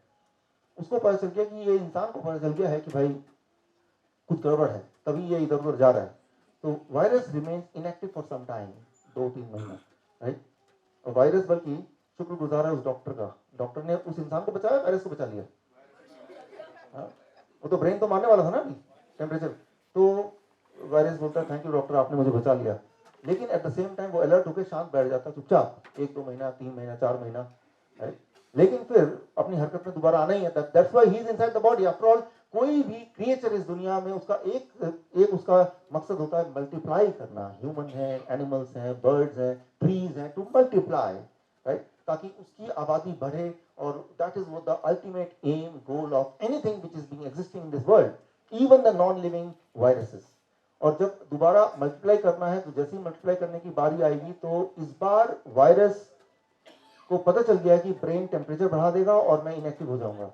उसको पता चल गया कि ये इंसान को पता चल गया है कि भाई कुछ गड़बड़ है, तभी ये इधर उधर जा रहा है। तो virus remains inactive for some time, 2-3 महीना, राइट? और वायरस बल्कि शुक्रगुजार है उस डॉक्टर का, डॉक्टर ने उस इंसान को बचाया, वायरस को बचा लिया। हाँ? वो तो ब्रेन तो मारने वाला था ना अभी, टेम्परेचर। तो वायरस बोलता है थैंक यू डॉक्टर, आपने मुझे बचा लिया। लेकिन एट द सेम टाइम वो अलर्ट होकर शांत बैठ जाता, चुपचाप, 1-2 महीना, 3 महीना, 4 महीना, राइट? लेकिन फिर अपनी हरकत में दोबारा आना ही है, that's why he is inside the body. After all, कोई भी क्रिएचर इस दुनिया में उसका एक उसका मकसद होता है मल्टीप्लाई करना। ह्यूमन है, एनिमल्स हैं, बर्ड्स हैं, ट्रीज हैं, टू मल्टीप्लाई, राइट? ताकि उसकी आबादी बढ़े, और that is the ultimate aim, goal of anything which is being existing in this world, even the non living viruses. और जब दोबारा मल्टीप्लाई करना है, तो जैसे ही मल्टीप्लाई करने की बारी आएगी, तो इस बार वायरस को पता चल गया कि ब्रेन टेम्परेचर बढ़ा देगा और मैं इनएक्टिव हो जाऊंगा।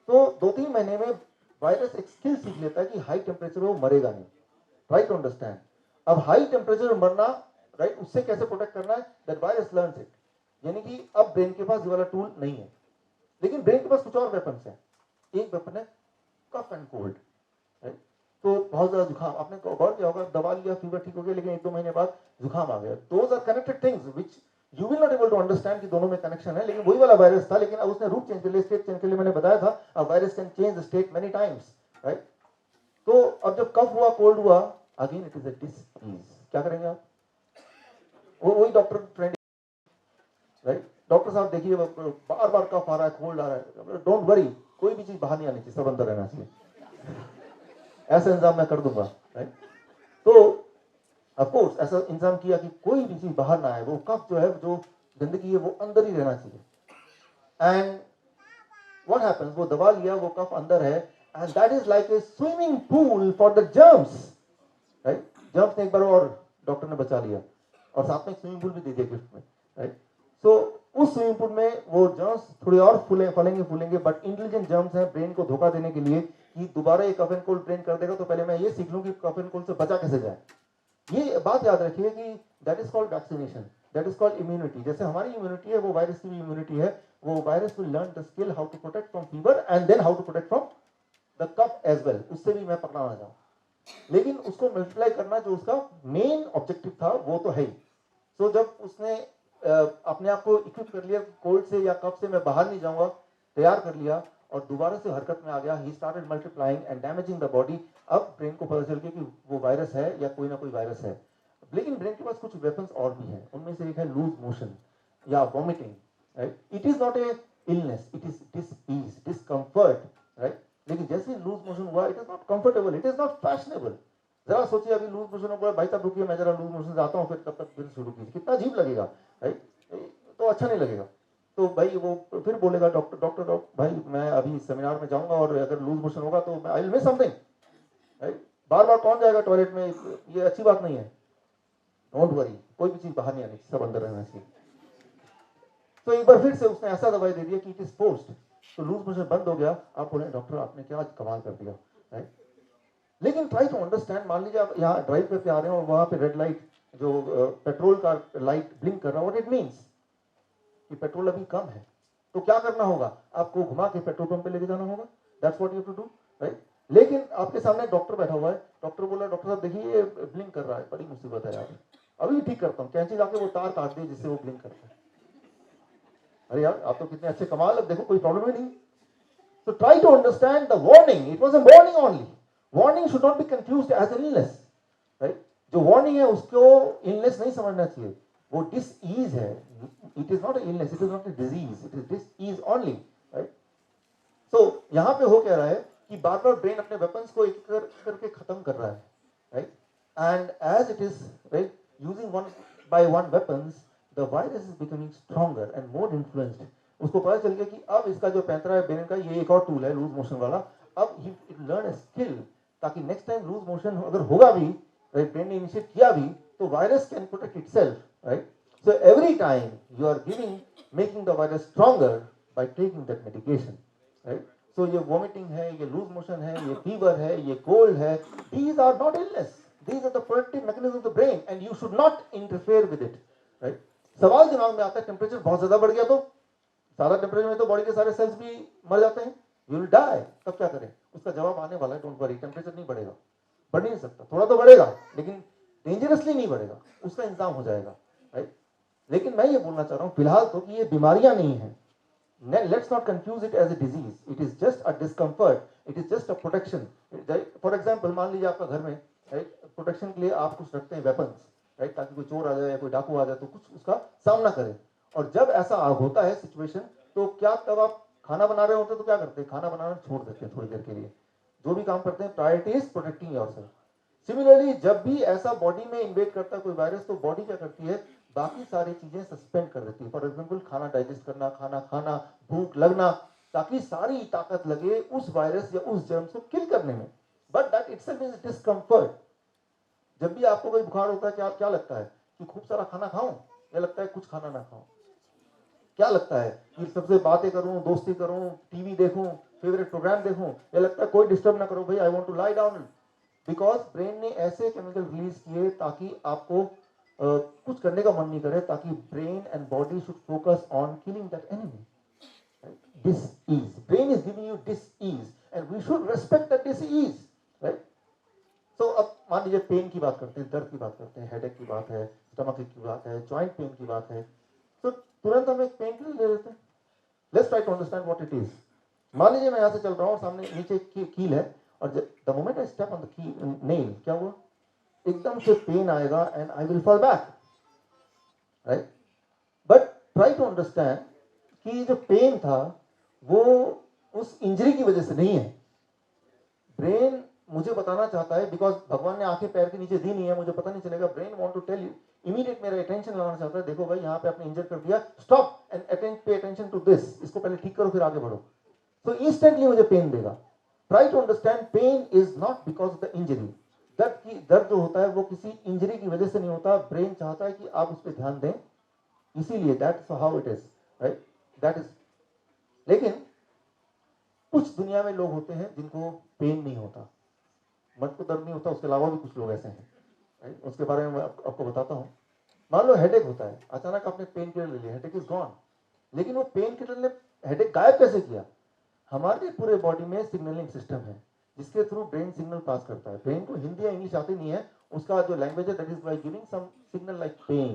तो 2-3 महीने में वायरस एक स्किल सीख लेता है कि हाई टेम्परेचर में वो मरेगा नहीं, राइट टू अंडरस्टैंड। अब हाई टेम्परेचर में मरना, राइट, उससे कैसे प्रोटेक्ट करना है, दैट वायरस लर्न्स इट। यानी कि अब ब्रेन के पास ये वाला टूल नहीं है, लेकिन ब्रेन के पास कुछ और वेपन्स हैं। एक वेपन है कफ एंड कोल्ड, राइट? तो बहुत ज्यादा जुकाम, आपने गौर किया होगा, दवा लिया, फीवर ठीक हो गया, लेकिन 1-2 महीने बाद जुकाम आ गया। Those are connected things which you will not able to understand कि दोनों में कनेक्शन है, लेकिन वही वाला वायरस था, लेकिन अब उसने रूप चेंज कर लिया, स्टेट चेंज कर लिया। मैंने बताया था a virus can change the state many times, right? तो अब जब कफ हुआ, कोल्ड हुआ, again it is a disease, क्या करेंगे आप? वही डॉक्टर ट्रेंड, राइट? डॉक्टर साहब देखिए बार बार कफ आ रहा है, कोल्ड आ रहा है, डोंट वरी, कोई भी चीज बाहर नहीं आनी चाहिए, सब अंदर रहना चाहिए, ऐसा इंतजाम मैं कर दूंगा, राइट? तो ऑफकोर्स ऐसा इंतजाम किया कि कोई भी चीज बाहर ना आए, वो कफ जो है, जो गंदगी है, वो अंदर ही रहना चाहिए। एंड व्हाट हैपेंस, वो दवा लिया, वो कफ अंदर है, and that is like a swimming pool for the germs, right? Germs ने एक बार और डॉक्टर ने बचा लिया, और साथ में स्विमिंग पूल भी दे दिया गिफ्ट में, राइट? सो उस स्विमिंग पूल में वो जर्म्स थोड़े और फूलेंगे, बट इंटेलिजेंट जर्म्स हैं ब्रेन को धोखा देने के लिए कि दोबारा ये कफ एंड कोल्ड ब्रेन कर देगा, तो पहले मैं ये सीख लूं कि कफ एंड कोल्ड से बचा कैसे जाए। ये बात याद रखिए कि that is called vaccination, that is called immunity. जैसे हमारी इम्यूनिटी है, वो वायरस की भी इम्यूनिटी है। वो virus will learn the skill how to protect from fever and then how to protect from the cough as well. उससे भी मैं पकड़ाना चाहूँ, लेकिन उसको मल्टीप्लाई करना जो उसका मेन ऑब्जेक्टिव था, वो तो है ही। सो जब उसने अपने आप को इक्विप कर लिया, कोल्ड से या कफ से मैं बाहर नहीं जाऊंगा, तैयार कर लिया, और दोबारा से हरकत में आ गया, he started multiplying and damaging the body. अब ब्रेन को पता चल गया कि वो वायरस है या कोई ना कोई वायरस है, लेकिन ब्रेन के पास कुछ वेपन्स और भी हैं। उनमें से एक है लूज मोशन या vomiting, right? It is not a illness, it is disease, discomfort, right? लेकिन जैसे लूज मोशन हुआ, it is not comfortable, it is not fashionable. जरा सोचिए, अभी लूज मोशन हुआ, भाई साहब रुकिए, मैं जरा लूज मोशन से आता हूँ, फिर तब तक फिर शुरू कीजिए, कितना अजीब लगेगा, राइट? तो अच्छा नहीं लगेगा। तो भाई वो फिर बोलेगा डॉक्टर भाई मैं अभी सेमिनार में जाऊंगा, और अगर लूज मोशन होगा तो I will miss something, right? बार बार कौन जाएगा टॉयलेट में, ये अच्छी बात नहीं है। डोंट वरी, कोई भी चीज बाहर नहीं आनी चाहिए, सब अंदर रहना चाहिए। तो एक बार फिर से उसने ऐसा दवाई दे दिया कि इट इज फोर्स्ड, तो लूज मोशन बंद हो गया। आप बोले डॉक्टर आपने क्या कमाल कर दिया, राइट? लेकिन ट्राई टू अंडरस्टैंड, मान लीजिए आप यहाँ ड्राइव करके आ रहे हैं और वहां पे रेड लाइट, जो पेट्रोल का लाइट ब्लिंक कर रहा है, व्हाट इट मींस कि पेट्रोल अभी कम है, तो क्या करना होगा? आपको घुमा के पेट्रोल पंप पे लेके जाना होगा, that's what you have to do, right? लेकिन आपके सामने डॉक्टर बैठा हुआ है, डॉक्टर बोला डॉक्टर साहब देखिए ये ब्लिंक कर रहा है, बड़ी मुसीबत है यार, अभी ठीक करता हूँ, कैंची जाके वो तार काट दी जिससे वो ब्लिंक करता है। अरे यार आप तो कितने अच्छे कमाल, अब देखो कोई प्रॉब्लम ही नहीं। So try to understand the warning. It was a warning only. Warning should not be confused as an illness, right? जो warning है उसको illness नहीं समझना चाहिए, वो disease है। It is not an illness, it is not a disease, it is disease only, right? So यहाँ पे हो क्या रहा है कि बार बार ब्रेन अपने वेपन्स को एक करके खत्म कर रहा है, right? And as it is, right, using one by one weapons, the virus is becoming stronger and more influenced. उसको पता चल गया कि अब इसका जो पैंतरा है ब्रेन का, ये एक और टूल है लूज मोशन वाला। अब इट लर्न ए स्किल, ताकि नेक्स्ट टाइम लूज मोशन अगर होगा भी, राइट, ब्रेन ने इनिशिएट किया भी, तो virus can protect itself, right? So every time you are giving, making the virus stronger by taking that medication, right? So ये vomiting है, ये लूज मोशन है, ये फीवर है, ये कोल्ड है, these are not illness, these are the protective mechanism of the brain and you should not interfere with it, right? सवाल दिमाग में आता है टेम्परेचर बहुत ज्यादा बढ़ गया तो, सारा टेम्परेचर में तो बॉडी के सारे सेल्स भी मर जाते हैं, यू विल डाई, तब क्या करें? उसका जवाब आने वाला है, डोंट वरी, टेम्परेचर नहीं बढ़ेगा, बढ़ नहीं सकता, थोड़ा तो बढ़ेगा लेकिन डेंजरसली नहीं बढ़ेगा, उसका इंतजाम हो जाएगा, राइट? लेकिन मैं ये बोलना चाह रहा हूँ फिलहाल तो कि ये बीमारियां नहीं है, let's not confuse it as a disease, it is just a discomfort, it is just a protection. For example, मान लीजिए आपका घर में, राइट, प्रोटेक्शन के लिए आप कुछ रखते हैं वेपन्स, राइट, ताकि कोई चोर आ जाए या कोई डाकू आ जाए तो कुछ उसका सामना करें। और जब ऐसा होता है सिचुएशन, तो क्या तब आप खाना बना रहे होते तो क्या करते हैं? खाना बनाना छोड़ देते हैं थोड़ी देर के लिए, जो भी काम करते हैं, priority is protecting yourself. Similarly जब भी ऐसा बॉडी में इन्वेट करता है कोई वायरस, तो बॉडी क्या करती है? बाकी सारी चीजें सस्पेंड कर देती है। फॉर एग्जाम्पल खाना डाइजेस्ट करना, खाना खाना, भूख लगना, ताकि सारी ताकत लगे उस वायरस या उस जर्म्स को किल करने में। But that itself is discomfort. जब भी आपको कोई बुखार होता है, क्या लगता है कि खूब सारा खाना खाऊं, या लगता है कुछ खाना ना खाऊं? क्या लगता है कि सबसे बातें करूं, दोस्ती करूं, टीवी देखूं, फेवरेट प्रोग्राम देखूं, या लगता है कोई डिस्टर्ब ना करो भाई, I want to lie down? Because brain ने ऐसे केमिकल रिलीज किए ताकि आपको कुछ करने का मन नहीं करे, ताकि brain and body should focus on killing that enemy. dis-ease. Brain is giving you dis-ease and we should respect that dis-ease, right? So अब मान लीजिए पेन की बात करते हैं, दर्द की बात करते हैं, हेडेक की बात है, स्टमक की बात है, जॉइंट पेन की बात है, तो तुरंत हम एक पेन किलर ले लेते हैं. Let's try to understand what it is. मान लीजिए मैं यहाँ से चल रहा हूँ और सामने नीचे कील है और the moment I step on the की नेल, क्या हुआ, एकदम से पेन आएगा and I will fall back, right? But try to understand कि जो पेन था वो उस इंजरी की वजह से नहीं है. ब्रेन मुझे बताना चाहता है, बिकॉज भगवान ने आंखें पैर के नीचे दी नहीं है, मुझे पता नहीं चलेगा. Brain want to tell you, immediate मेरा अटेंशन लगाना चाहता है, देखो भाई यहाँ पे आपने इंजर कर दिया, stop and pay attention to this, इसको पहले ठीक करो फिर आगे बढ़ो. तो इंस्टेंटली मुझे पेन देगा. Try to understand, pain is not because of the injury. दर्द जो होता है वो किसी इंजरी की वजह से नहीं होता. ब्रेन चाहता है कि आप उस पर ध्यान दें, इसीलिए that's how it is, right? That is. लेकिन कुछ दुनिया में लोग होते हैं जिनको पेन नहीं होता, मर्द को दर्द नहीं होता, उसके अलावा भी कुछ लोग ऐसे हैं, राइट? उसके बारे में मैं आपको बताता हूँ. मान लो हेडेक होता है, अचानक आपने पेन किलर ले लिया, हेडेक इज गॉन. लेकिन वो पेन किलर ने हेडेक गायब कैसे किया? हमारे पूरे बॉडी में सिग्नलिंग सिस्टम है जिसके थ्रू ब्रेन सिग्नल पास करता है. ब्रेन को हिंदी या इंग्लिश आती नहीं है, उसका जो लैंग्वेज है that is by giving some signal like pain,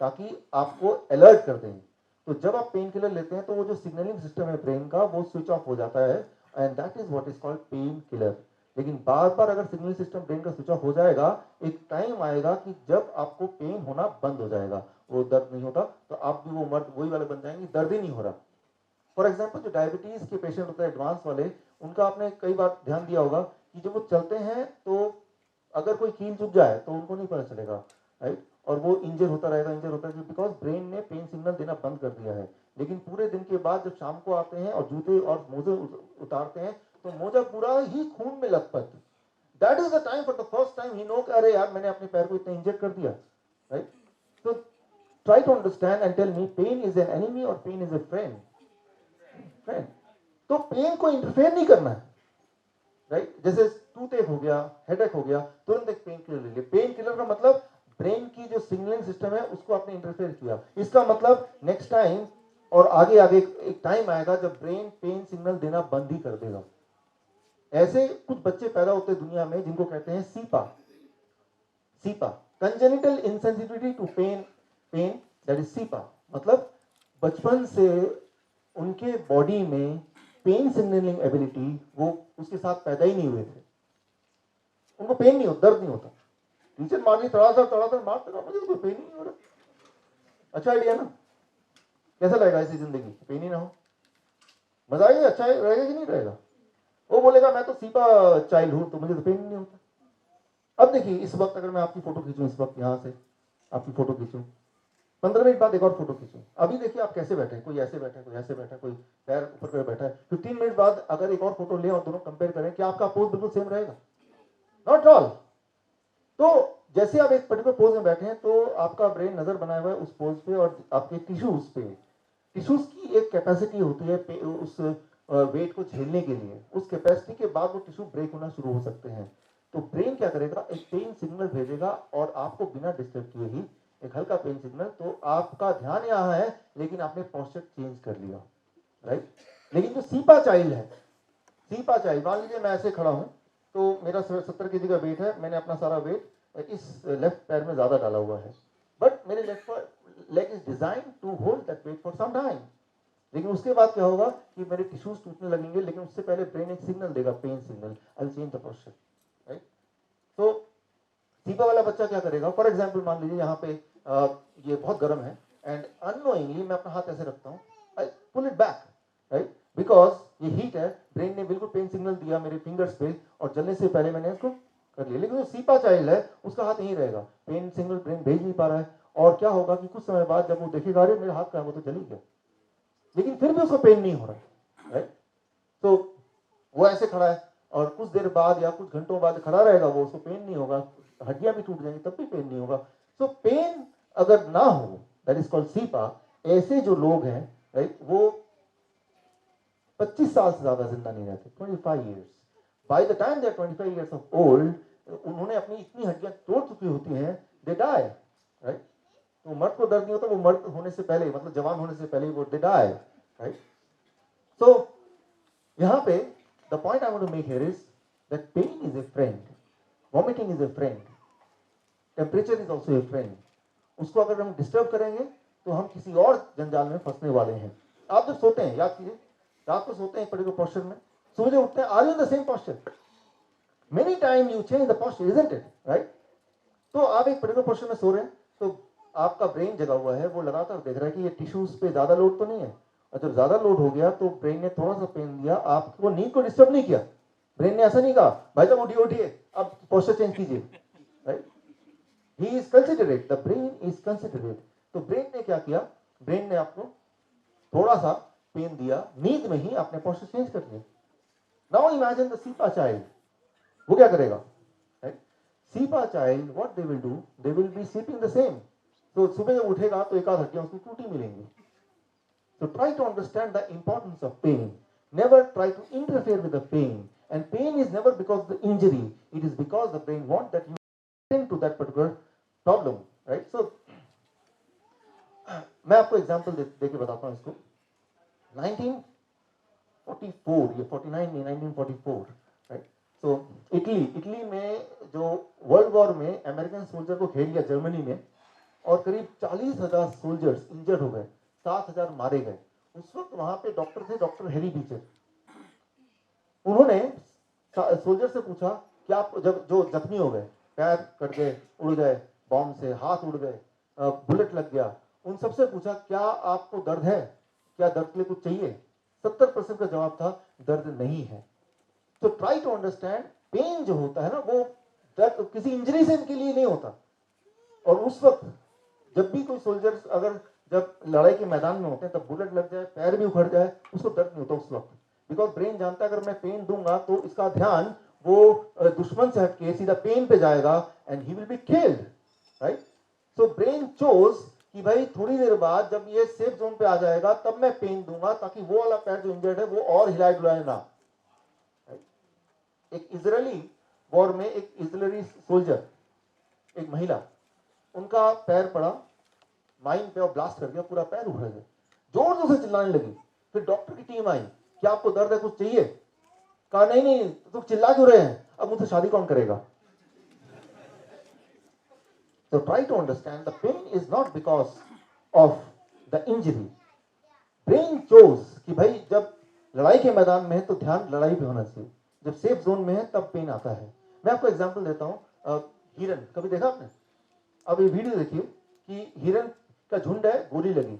ताकि आपको अलर्ट कर दें. तो जब आप पेन किलर लेते हैं तो वो जो सिग्नलिंग सिस्टम है ब्रेन का वो स्विच ऑफ हो जाता है and that is what is called pain killer. लेकिन बार बार अगर सिग्नल सिस्टम ब्रेन का स्विच ऑफ हो जाएगा, एक टाइम आएगा कि जब आपको पेन होना बंद हो जाएगा, वो दर्द नहीं होता, तो आप भी वो मर्द वही वाले बन जाएंगे, दर्द ही नहीं हो रहा. फॉर एग्जाम्पल जो डायबिटीज के पेशेंट होते हैं एडवांस वाले, उनका आपने कई बार ध्यान दिया होगा कि जब वो चलते हैं तो अगर कोई कील चुभ जाए तो उनको नहीं पता चलेगा, राइट? और वो इंजर होता रहेगा बिकॉज ब्रेन ने पेन सिग्नल देना बंद कर दिया है. लेकिन पूरे दिन के बाद जब शाम को आते हैं और जूते और मोजे उतारते हैं तो मोजा पूरा ही खून में लथपथ. That is the time, for the first time ही नो, अरे यार मैंने अपने पैर को इतना इंजर कर दिया, राइट? तो try to understand and tell me, pain is an enemy और pain is a friend? Friend. तो पेन को इंटरफेयर नहीं करना है, राइट? जैसे टूथ हो गया, हेडेक हो गया, तुरंत एक पेन किलर ले लिया. पेन किलर का मतलब ब्रेन की जो सिग्नलिंग सिस्टम है उसको आपने इंटरफेयर किया. इसका मतलब नेक्स्ट टाइम और आगे आगे एक टाइम आएगा जब ब्रेन पेन सिग्नल देना बंद ही कर देगा. ऐसे कुछ बच्चे पैदा होते हैं दुनिया में जिनको कहते हैं CIPA. CIPA, congenital insensitivity to pain, that is CIPA. मतलब बचपन से उनके बॉडी में पेन सिग्नलिंग एबिलिटी वो उसके साथ पैदा ही नहीं हुए थे. उनको पेन नहीं होता, दर्द नहीं होता. टीचर मार तड़ा मारते रहो, मुझे कोई पेन नहीं हो रहा. अच्छा आइडिया ना? कैसा लगेगा ऐसी जिंदगी, पेन ही ना हो? मजा आएगा? अच्छा रहेगा कि नहीं रहेगा? वो बोलेगा मैं तो सीपा चाइल्ड हूं तो मुझे तो पेन नहीं होता. अब देखिए इस वक्त अगर मैं आपकी फोटो खींचूं, इस वक्त यहां से आपकी फोटो खींचूं, 15 मिनट बाद एक और फोटो खींचूं, अभी देखिए आप कैसे बैठे हैं, कोई ऐसे बैठा है, कोई ऐसे बैठा है, कोई पैर ऊपर कर बैठा है. 15 मिनट बाद अगर एक और फोटो लें और दोनों कंपेयर करें, क्या आपका पोज बिल्कुल सेम रहेगा? Not all. तो जैसे आप एक पर्टिकुलर पोज में बैठे हैं तो आपका ब्रेन नजर बनाया हुआ है उस पोज पे और आपके टिश्यूज पे. टिश्यूज की एक कैपेसिटी होती है उस वेट को झेलने के लिए. उस कैपेसिटी के बाद वो टिश्यू ब्रेक होना शुरू हो सकते हैं. तो ब्रेन क्या करेगा, एक पेन सिग्नल भेजेगा और आपको बिना डिस्टर्ब किए ही एक हल्का पेन सिग्नल. तो आपका ध्यान यहाँ है लेकिन आपने पोस्चर चेंज कर लिया, राइट? लेकिन जो सीपा चाइल्ड है, सीपा चाइल्ड, मान लीजिए मैं ऐसे खड़ा हूं तो मेरा 70 kg का वेट है, मैंने अपना सारा वेट इस लेफ्ट पैर में ज्यादा डाला हुआ है, बट मेरे left leg is design to hold that weight for some time. लेकिन उसके बाद क्या होगा कि मेरे टिश्यूज टूटने लगेंगे, लेकिन उससे पहले ब्रेन एक सिग्नल देगा, pen signal, I will change the posture, right? तो सीपा वाला बच्चा क्या करेगा, फॉर एग्जाम्पल मान लीजिए यहाँ पे ये बहुत गर्म है एंड अननोइंगली मैं अपना हाथ ऐसे रखता हूँ, I pull it back, right? Because ये हीट है, ब्रेन ने बिल्कुल पेन सिग्नल दिया मेरे फिंगर्स पे और जलने से पहले मैंने इसको कर लिया. लेकिन जो सीपा चाइल्ड है उसका हाथ यहीं रहेगा, पेन सिग्नल ब्रेन भेज नहीं पा रहा है. और क्या होगा कि कुछ समय बाद जब वो देखेगा अरे मेरा हाथ का है, वो तो जल ही गया, लेकिन फिर भी उसको पेन नहीं हो रहा है, राइट? तो वो ऐसे खड़ा है और कुछ देर बाद या कुछ घंटों बाद खड़ा रहेगा, वो उसको पेन नहीं होगा, हड्डियां भी टूट जाएंगी तब भी पेन नहीं होगा. सो पेन अगर ना हो, दैट इज कॉल्ड सीपा. ऐसे जो लोग हैं, राइट, वो 25 साल से ज्यादा जिंदा नहीं रहते, 25 years. By the time they are 25 years of old, उन्होंने अपनी इतनी हड्डियां तोड़ चुकी होती हैं, दे डाई, राइट? तो मर्द को दर्द नहीं होता, वो मर्द होने से पहले, मतलब जवान होने से पहले वो दे डाई, राइट? So यहाँ पे the point I want to make here is that pain is a friend, vomiting is a friend, temperature is also a friend. उसको अगर हम डिस्टर्ब करेंगे तो हम किसी और जंजाल में फंसने वाले हैं. आप जब सोते हैं, याद कीजिए, रात को सोते हैं एक पर्टिकुलर पोस्चर में, सुबह उठते हैं, are you in the same posture? Many time you change the posture, isn't it, right? तो आप एक पर्टिकुलर पोस्चर में सो रहे हैं, तो आपका ब्रेन जगा हुआ है, वो लगातार देख रहा है कि ये टिश्यूज पे ज्यादा लोड तो नहीं है, और जब ज्यादा लोड हो गया तो ब्रेन ने थोड़ा सा पेन दिया, आपको नींद को डिस्टर्ब नहीं किया. ब्रेन ने ऐसा नहीं कहा भाई साहब उठिए उठिए अब पोस्चर चेंज कीजिए, right? He is considerate, the brain is considerate. तो ब्रेन ने क्या किया? ब्रेन ने आपको थोड़ा सा पेन दिया, नींद में ही आपने पोस्चर चेंज कर लिया. Now imagine the cepa child, वो क्या करेगा? Right? Cepa child what they will do, they will be sleeping the same. तो सुबह जब उठेगा तो एक आध हड्डियां उसको टूटी मिलेंगी. So try to understand the importance of pain. Never try to interfere with the pain. And pain is never because of the injury. It is because the brain wants that you attend to that particular problem. Right? So, मैं आपको example देके बताता हूँ इसको. 1944 या 49 में 1944, right? So Italy में जो वर्ल्ड वॉर में अमेरिकन सोल्जर को घेर लिया जर्मनी में, और करीब 40,000 सोल्जर्स इंजर्ड हो गए, 7,000 मारे गए. उस वक्त वहां पे डॉक्टर थे, डॉक्टर हेरी बीचर. उन्होंने सोल्जर से पूछा कि आप जब जो जख्मी हो गए, पैर कट गए, उड़ गए बॉम्ब से, हाथ उड़ गए, बुलेट लग गया, उन सबसे पूछा क्या आपको दर्द है, क्या दर्द के लिए कुछ चाहिए? 70% का जवाब था दर्द नहीं है. तो ट्राई टू अंडरस्टैंड, पेन जो होता है ना, वो दर्द किसी इंजरी से इनके लिए नहीं होता. और उस वक्त जब भी कोई सोल्जर अगर जब लड़ाई के मैदान में होते हैं तब बुलेट लग जाए, पैर भी उखड़ जाए, उसको दर्द नहीं होता उस वक्त, बिकॉज ब्रेन जानता है अगर मैं पेन दूंगा तो इसका ध्यान वो दुश्मन से हटके सीधा पेन पे जाएगा and he will be killed, right? So brain chose कि भाई थोड़ी देर बाद जब ये सेफ जोन पे आ जाएगा तब मैं पेन दूंगा, ताकि वो वाला पैर जो इंजर्ड है वो और हिलाए डुलाए ना. एक इजरायली वॉर में एक इजरायली सोल्जर, एक महिला, उनका पैर पड़ा माइन पे और ब्लास्ट कर दिया, पूरा पैर उखड़ गया, जोर जोर से चिल्लाने लगी. फिर डॉक्टर की टीम आई, क्या आपको दर्द है, कुछ चाहिए? कहा नहीं नहीं, तो चिल्ला क्यों रहे हैं, अब मुझसे शादी कौन करेगा? So try to understand, the pain is not because of the injury. Brain chose कि भाई जब लड़ाई के मैदान में है तो ध्यान लड़ाई पे होना चाहिए, जब सेफ जोन में है तब पेन आता है. मैं आपको एग्जांपल देता हूं. हिरन कभी देखा आपने? अब ये वीडियो देखिए कि हिरन का झुंड है, गोली लगी,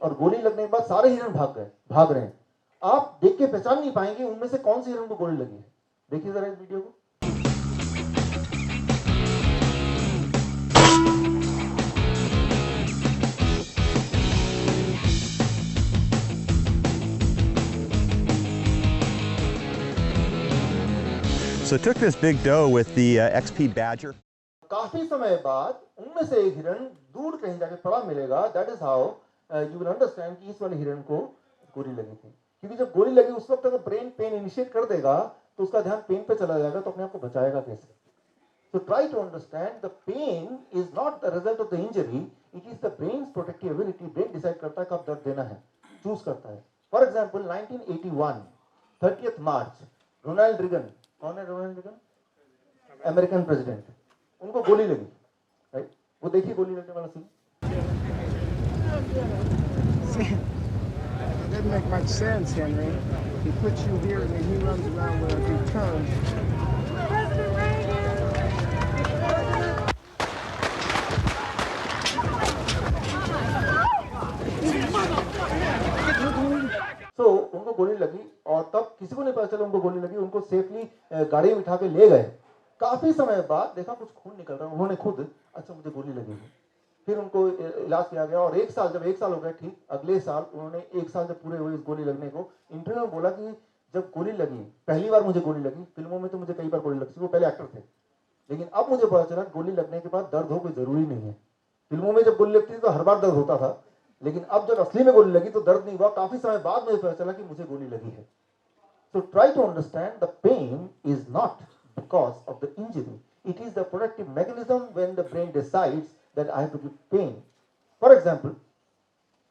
और गोली लगने के बाद सारे हिरन भाग रहे हैं. आप देख के पहचान नहीं पाएंगे उनमें से कौन से हिरन को गोली लगी है. देखिए जरा इस वीडियो को. So it took this big doe with the XP Badger. काफी समय बाद उनमें से एक हिरन दूर कहीं जाके पड़ा मिलेगा. That is how you will understand कि इस वाले हिरन को गोली लगी थी. क्योंकि जब गोली लगी उस वक्त अगर ब्रेन पेन इनिशिएट कर देगा तो उसका ध्यान पेन पे चला जाएगा, तो अपने आप को बचाएगा कैसे? So try to understand, the pain is not the result of the injury, it is the brain's protective ability. brain decide करता है कब दर्द देना है, चूज करता है. For example 1981 30th March, Ronald Reagan, कौन है रोनाल्ड रिगन? American president. उनको गोली लगी, राइट? वो देखिए गोली लगने वाला scene. That doesn't make much sense, Henry. He puts you here and then he runs around with a big tongue. President Reagan! So उनको गोली लगी और तब किसी को नहीं पता चला उनको गोली लगी. उनको सेफली गाड़ी में उठा के ले गए. काफी समय बाद देखा कुछ खून निकल रहा है, उन्होंने खुद अच्छा मुझे गोली लगी है. फिर उनको इलाज किया गया और जब एक साल हो गया ठीक, अगले साल उन्होंने एक साल जब पूरे हुए इस गोली लगने को, इंटरव्यू में बोला कि जब गोली लगी, पहली बार मुझे गोली लगी, फिल्मों में तो मुझे कई बार गोली लगती, वो पहले एक्टर थे, लेकिन अब मुझे पता चला गोली लगने के बाद दर्द हो कोई जरूरी नहीं है. फिल्मों में जब गोली लगती थी तो हर बार दर्द होता था, लेकिन अब जब असली में गोली लगी तो दर्द नहीं हुआ. काफी समय बाद मुझे पता चला कि मुझे गोली लगी है. So try to understand, the pain is not because of the injury. It is the protective mechanism when the brain decides that I have to give pain. For example,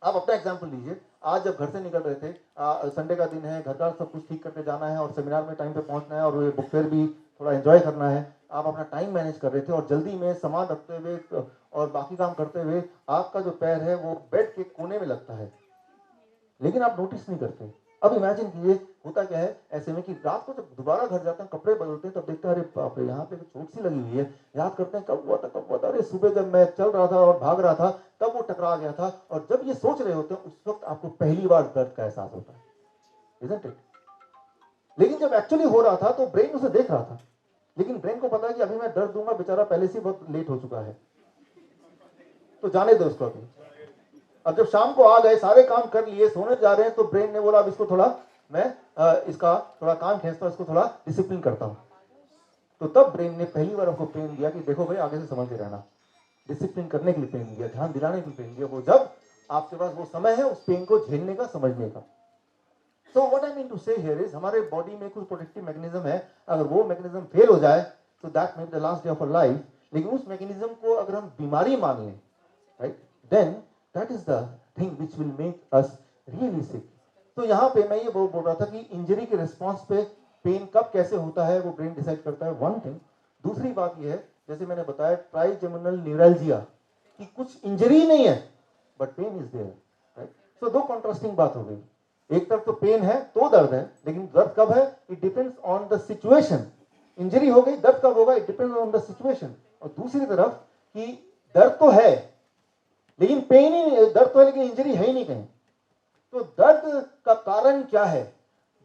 आप अपना एग्जाम्पल लीजिए. आज जब घर से निकल रहे थे, संडे का दिन है, घर का सब कुछ ठीक करके जाना है और सेमिनार में टाइम पे पहुंचना है और बुक फेयर भी थोड़ा एंजॉय करना है, आप अपना टाइम मैनेज कर रहे थे और जल्दी में सामान रखते हुए और बाकी काम करते हुए आपका जो पैर है वो बेड के कोने में लगता है, लेकिन आप नोटिस नहीं करते। अब इमेजिन कीजिए होता क्या है ऐसे में कि रात को जब दोबारा घर जाते हैं, कपड़े बदलते हैं, तब देखते हैं अरे बाप रे यहाँ पे चोट सी लगी हुई है, याद करते हैं कब हुआ था, अरे सुबह जब मैं चल रहा था और भाग रहा था तब वो टकरा गया था, और जब ये सोच रहे होते हैं उस वक्त आपको पहली बार दर्द का एहसास होता है, isn't it? लेकिन जब एक्चुअली हो रहा था तो ब्रेन उसे देख रहा था, लेकिन ब्रेन को पता है कि अभी मैं दर्द दूंगा, बेचारा पहले से बहुत लेट हो चुका है, तो जाने दो उसको अभी। अब जब शाम को आ गए, सारे काम कर लिए, सोने जा रहे हैं, तो ब्रेन ने बोला अब इसको थोड़ा मैं इसका थोड़ा काम खींचता हूं, इसको थोड़ा डिसिप्लिन करता हूं। तो तब ब्रेन ने पहली बार आपको पेन दिया कि देखो भाई आगे से समझते रहना, डिसिप्लिन करने के लिए पेन दिया, ध्यान दिलाने के लिए पेन दिया, वो जब आपके पास वो समय है उस पेन को झेलने का, समझने का। So what I mean to say here is, हमारे बॉडी में कुछ प्रोटेक्टिव मैकेनिज्म है, अगर वो मैकेनिज्म फेल हो जाए तो that may be the last day of our life, लेकिन उस मैकेनिज्म को अगर हम बीमारी मान लें, right, then that is the thing which will make us really sick. तो यहाँ पे मैं ये बोल रहा था कि इंजरी के रिस्पॉन्स पे पेन कब कैसे होता है वो ब्रेन डिसाइड करता है, वन थिंग। दूसरी बात ये है, जैसे मैंने बताया ट्राइजेमिनल न्यूरैल्जिया, कि कुछ इंजरी नहीं है but pain is there, right. So दो कॉन्ट्रास्टिंग बात हो गई, एक तरफ तो पेन है तो दर्द है, लेकिन दर्द कब है, it depends on the situation. Injury हो गई, दर्द कब होगा, it depends on the situation. और दूसरी तरफ कि दर्द तो है लेकिन पेन ही, दर्द तो है लेकिन इंजरी है ही नहीं कहीं, तो दर्द का कारण क्या है,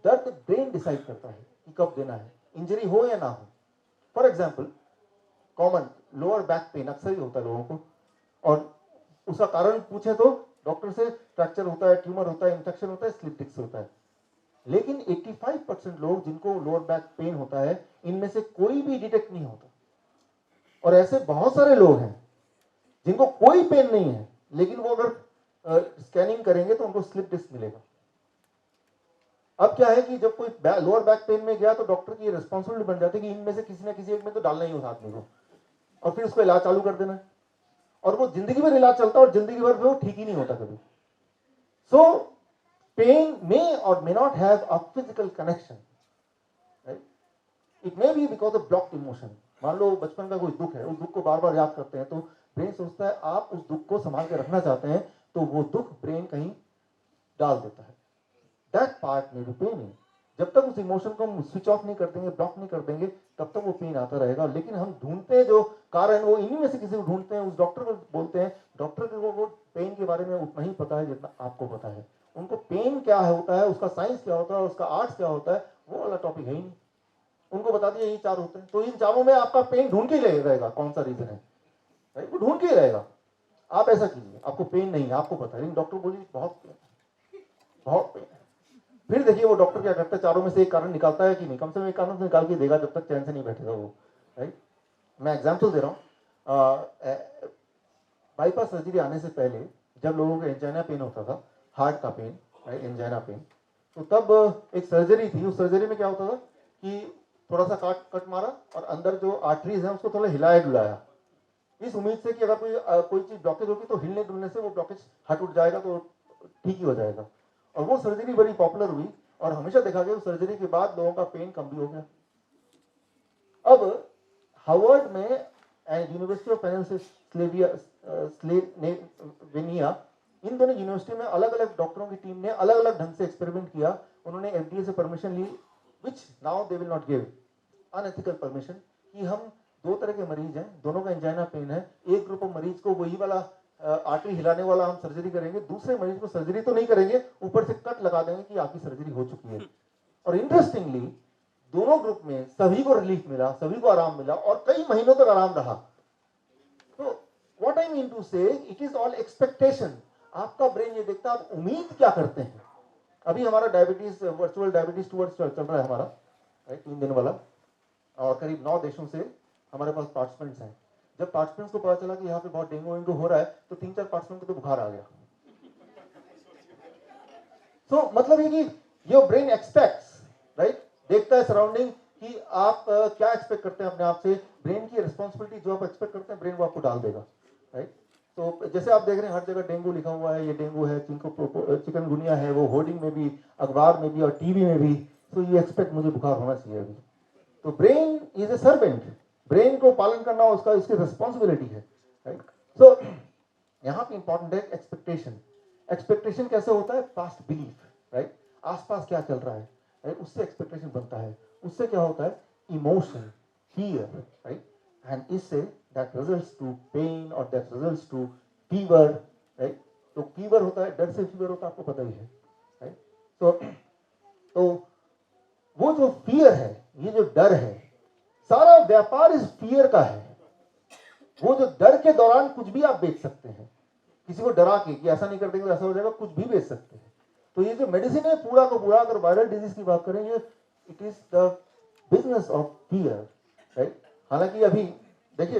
दर्द ब्रेन डिसाइड करता है कि कब देना है, इंजरी हो या ना हो। For example common lower back pain अक्सर ही होता है लोगों को, और उसका कारण पूछे तो डॉक्टर से फ्रैक्चर होता है, ट्यूमर होता है, इंफेक्शन होता है, स्लिप डिस्क होता है। लेकिन 85% लोग जिनको लोअर बैक पेन होता है, इनमें से कोई भी डिटेक्ट नहीं होता, और ऐसे बहुत सारे लोग हैं जिनको कोई पेन नहीं है, लेकिन वो अगर स्कैनिंग करेंगे तो उनको स्लिप डिस्क मिलेगा। अब क्या है कि जब कोई लोअर बैक पेन में गया तो डॉक्टर की रिस्पॉन्सिबिलिटी बन जाती है कि इनमें से किसी ना किसी एक में तो डालना ही उस आदमी को, और फिर उसको इलाज चालू कर देना है, और वो जिंदगी भर इलाज चलता है और जिंदगी भर वो ठीक ही नहीं होता कभी। सो पेन मे और may not have a physical connection, right, it may be because of blocked emotion. मान लो बचपन का कोई दुख है, उस दुख को बार बार याद करते हैं, तो ब्रेन सोचता है आप उस दुख को संभाल के रखना चाहते हैं, तो वो दुख ब्रेन कहीं डाल देता है, दैट पार्ट में भी पेन है। जब तक उस इमोशन को हम स्विच ऑफ नहीं कर देंगे, ब्लॉक नहीं कर देंगे, तब तक वो पेन आता रहेगा। लेकिन हम ढूंढते हैं जो कारण, वो इन्हीं में से किसी को ढूंढते हैं, उस डॉक्टर को बोलते हैं, डॉक्टर को वो पेन के बारे में उतना ही पता है जितना आपको पता है। उनको पेन क्या होता है, उसका साइंस क्या होता है, उसका आर्ट्स क्या होता है, वो वाला टॉपिक है ही नहीं। उनको बता दिया यही चार होते हैं, तो इन चारों में आपका पेन ढूंढ के रहेगा कौन सा रीजन है, राइट, वो ढूंढ के रहेगा। आप ऐसा कीजिए, आपको पेन नहीं है, आपको पता है, लेकिन डॉक्टर बोलिए बहुत पेन है, फिर देखिए वो डॉक्टर क्या करता है, चारों में से एक कारण निकालता है कि नहीं, कम से कम एक कारण निकाल के देगा, जब तक चैन से नहीं बैठेगा वो, राइट। मैं एग्जाम्पल दे रहा हूँ, बाईपास सर्जरी आने से पहले जब लोगों को एंजाइना पेन होता था, हार्ट का पेन, राइट, एंजाइना पेन, तो तब एक सर्जरी थी, उस सर्जरी में क्या होता था कि थोड़ा सा कट मारा और अंदर जो आर्टरीज है उसको थोड़ा हिलाया डुलाया, इस उम्मीद से कि अगर कोई चीज ब्लॉकेज होगी तो हिलने डुलने से वो ब्लॉकेज हट उठ जाएगा, तो ठीक ही हो जाएगा। और वो सर्जरी बड़ी पॉपुलर हुई, और हमेशा देखा गया उस सर्जरी के बाद लोगों का पेन कम भी हो गया। अब हार्वर्ड में एंड यूनिवर्सिटी ऑफ पेनिनसुला इन दोनों यूनिवर्सिटी में अलग अलग डॉक्टरों की टीम ने अलग अलग ढंग से एक्सपेरिमेंट किया। उन्होंने FDA से परमिशन ली, which now they will not give, unethical permission, कि हम दो तरह के मरीज हैं, दोनों का एंजाइना पेन है, एक ग्रुप ऑफ मरीज को वही वाला आर्टरी हिलाने वाला हम सर्जरी करेंगे, दूसरे मरीज को सर्जरी तो नहीं करेंगे, ऊपर से कट लगा देंगे कि आपकी सर्जरी हो चुकी है। और इंटरेस्टिंगली दोनों ग्रुप में सभी को रिलीफ मिला, सभी को आराम मिला, और कई महीनों तक आराम रहा। तो व्हाट आई मीन टू से, इट इज ऑल एक्सपेक्टेशन। आपका ब्रेन ये देखता है आप उम्मीद क्या करते हैं। अभी हमारा डायबिटीज, वर्चुअल डायबिटीज टूवर्ड्स चल रहा है हमारा, राइट, 3 दिन वाला, और करीब 9 देशों से हमारे पास पार्टिसिपेंट्स हैं। जब पार्टिसिपेंट्स को पता चला कि यहाँ पे बहुत डेंगू हो रहा है, तो 3-4 पार्टिसिपेंट को तो बुखार आ गया। तो मतलब ये कि योर ब्रेन एक्सपेक्ट्स, राइट, देखता है सराउंडिंग कि आप क्या एक्सपेक्ट करते हैं अपने आप से, ब्रेन की रिस्पॉन्सिबिलिटी जो आप एक्सपेक्ट करते हैं ब्रेन वो आपको डाल देगा, राइट। तो जैसे आप देख रहे हैं हर जगह डेंगू लिखा हुआ है, ये डेंगू है, चिकनगुनिया है, वो होर्डिंग में भी, अखबार में भी और टीवी में भी, तो ये एक्सपेक्ट मुझे बुखार होना चाहिए अभी। तो brain is a servant, brain को पालन करना उसका इसकी रिस्पॉन्सिबिलिटी है, राइट। सो यहाँ पे इंपॉर्टेंट है एक्सपेक्टेशन। एक्सपेक्टेशन कैसे होता है? Past belief, right. आसपास क्या चल रहा है, राइट, उससे एक्सपेक्टेशन बनता है। उससे क्या होता है? इमोशन, फियर, राइट, एंड इससे दैट रिजल्ट्स टू पेन और that results to fever, right. तो फीवर होता है, डर से फीवर होता है, आपको पता ही है, राइट। तो वो जो फियर है, ये जो डर है, सारा व्यापार इस फियर का है। वो जो डर के दौरान कुछ भी आप बेच सकते हैं, किसी को डरा के कि ऐसा नहीं कर देंगे तो ऐसा हो जाएगा, कुछ भी बेच सकते हैं। तो ये जो मेडिसिन है पूरा का पूरा, अगर वायरल डिजीज की बात करें, ये it is the business of fear, right. हालांकि अभी देखिए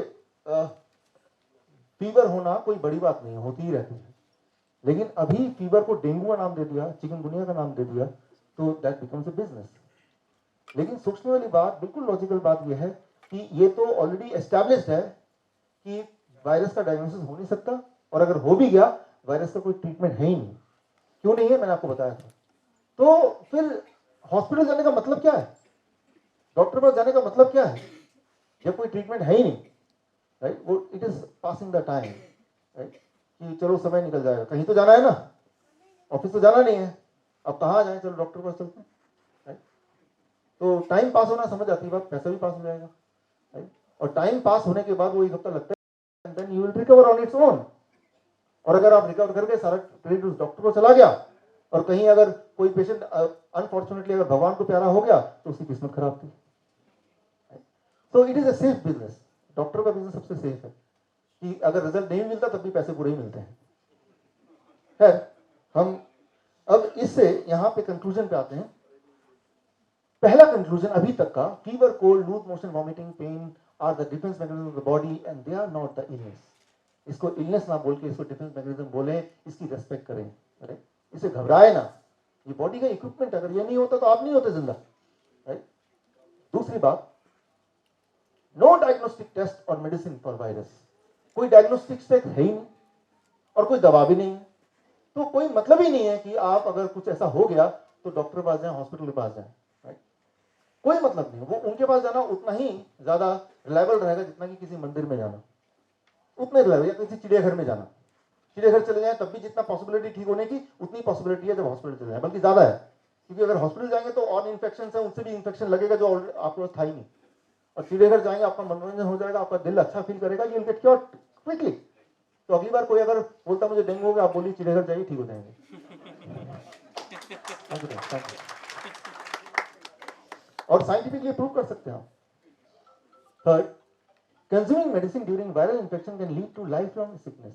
फीवर होना कोई बड़ी बात नहीं, होती ही रहती है, लेकिन अभी फीवर को डेंगू का नाम दे दिया, चिकनगुनिया का नाम दे दिया, तो दैट बिकम्स अ बिजनेस। लेकिन सोचने वाली बात, बिल्कुल लॉजिकल बात यह है कि ये तो ऑलरेडी एस्टैब्लिश्ड है कि वायरस का डायग्नोसिस हो नहीं सकता, और अगर हो भी गया वायरस का कोई ट्रीटमेंट है ही नहीं। क्यों नहीं है, मैंने आपको बताया था। तो फिर हॉस्पिटल जाने का मतलब क्या है, डॉक्टर पास जाने का मतलब क्या है, जब कोई ट्रीटमेंट है ही नहीं, राइट। वो it is passing the time, right, कि चलो समय निकल जाएगा, कहीं तो जाना है ना, ऑफिस तो जाना नहीं है, अब कहाँ जाए, चलो डॉक्टर पास चलते हैं, राइट। तो टाइम पास होना समझ आती है बात, पैसा भी पास हो जाएगा, राइट। और टाइम पास होने के बाद वो एक हफ्ता लगता है, then you will recover on its own. और अगर आप रिकवर करके सारा क्रेडिट उस डॉक्टर को चला गया, और कहीं अगर कोई पेशेंट अनफॉर्चुनेटली अगर भगवान को प्यारा हो गया तो उसकी किस्मत खराब थी। तो it is a safe business, doctor का बिजनेस सबसे सेफ है कि अगर रिजल्ट नहीं मिलता तब भी पैसे पूरे ही मिलते हैं। खैर, हम अब इससे यहां पे कंक्लूजन पे आते हैं। पहला कंक्लूजन अभी तक का, fever, cold, loose motion, vomiting, pain are the defence mechanism of the body and they are not the illness. इसको इलनेस ना बोल के इसको डिफेंस मैकेनिज्म बोले, इसकी रेस्पेक्ट करें, राइट। इसे घबराए ना, ये बॉडी का इक्विपमेंट, अगर ये नहीं होता तो आप नहीं होते जिंदा, राइट। दूसरी बात, नो डायग्नोस्टिक टेस्ट और मेडिसिन फॉर वायरस। कोई डायग्नोस्टिक टेस्ट है ही नहीं और कोई दवा भी नहीं है, तो कोई मतलब ही नहीं है कि आप अगर कुछ ऐसा हो गया तो डॉक्टर के पास जाएं, हॉस्पिटल के पास जाएं, राइट। कोई मतलब नहीं। वो उनके पास जाना उतना ही ज्यादा रिलायबल रहेगा जितना कि किसी मंदिर में जाना, उतना रिलायबल, या किसी चिड़ियाघर में जाना। चिड़ियाघर चले जाएं तब भी जितना पॉसिबिलिटी ठीक होने की उतनी पॉसिबिलिटी है जब हॉस्पिटल चले जाएं, बल्कि ज्यादा है, क्योंकि अगर हॉस्पिटल जाएंगे तो और इन्फेक्शन है, उनसे भी इन्फेक्शन लगेगा जो आपके पास था ही नहीं। और चिड़ियाघर जाएंगे, आपका मनोरंजन हो जाएगा, आपका दिल अच्छा फील करेगा, you will get cure quickly. तो अगली बार कोई अगर बोलता मुझे डेंगू हो गया, आप बोलिए चिड़ियाघर जाइए, ठीक हो जाएंगे। और साइंटिफिकली प्रूव कर सकते हैं आप। Third, consuming medicine during viral infection can lead to life long sickness.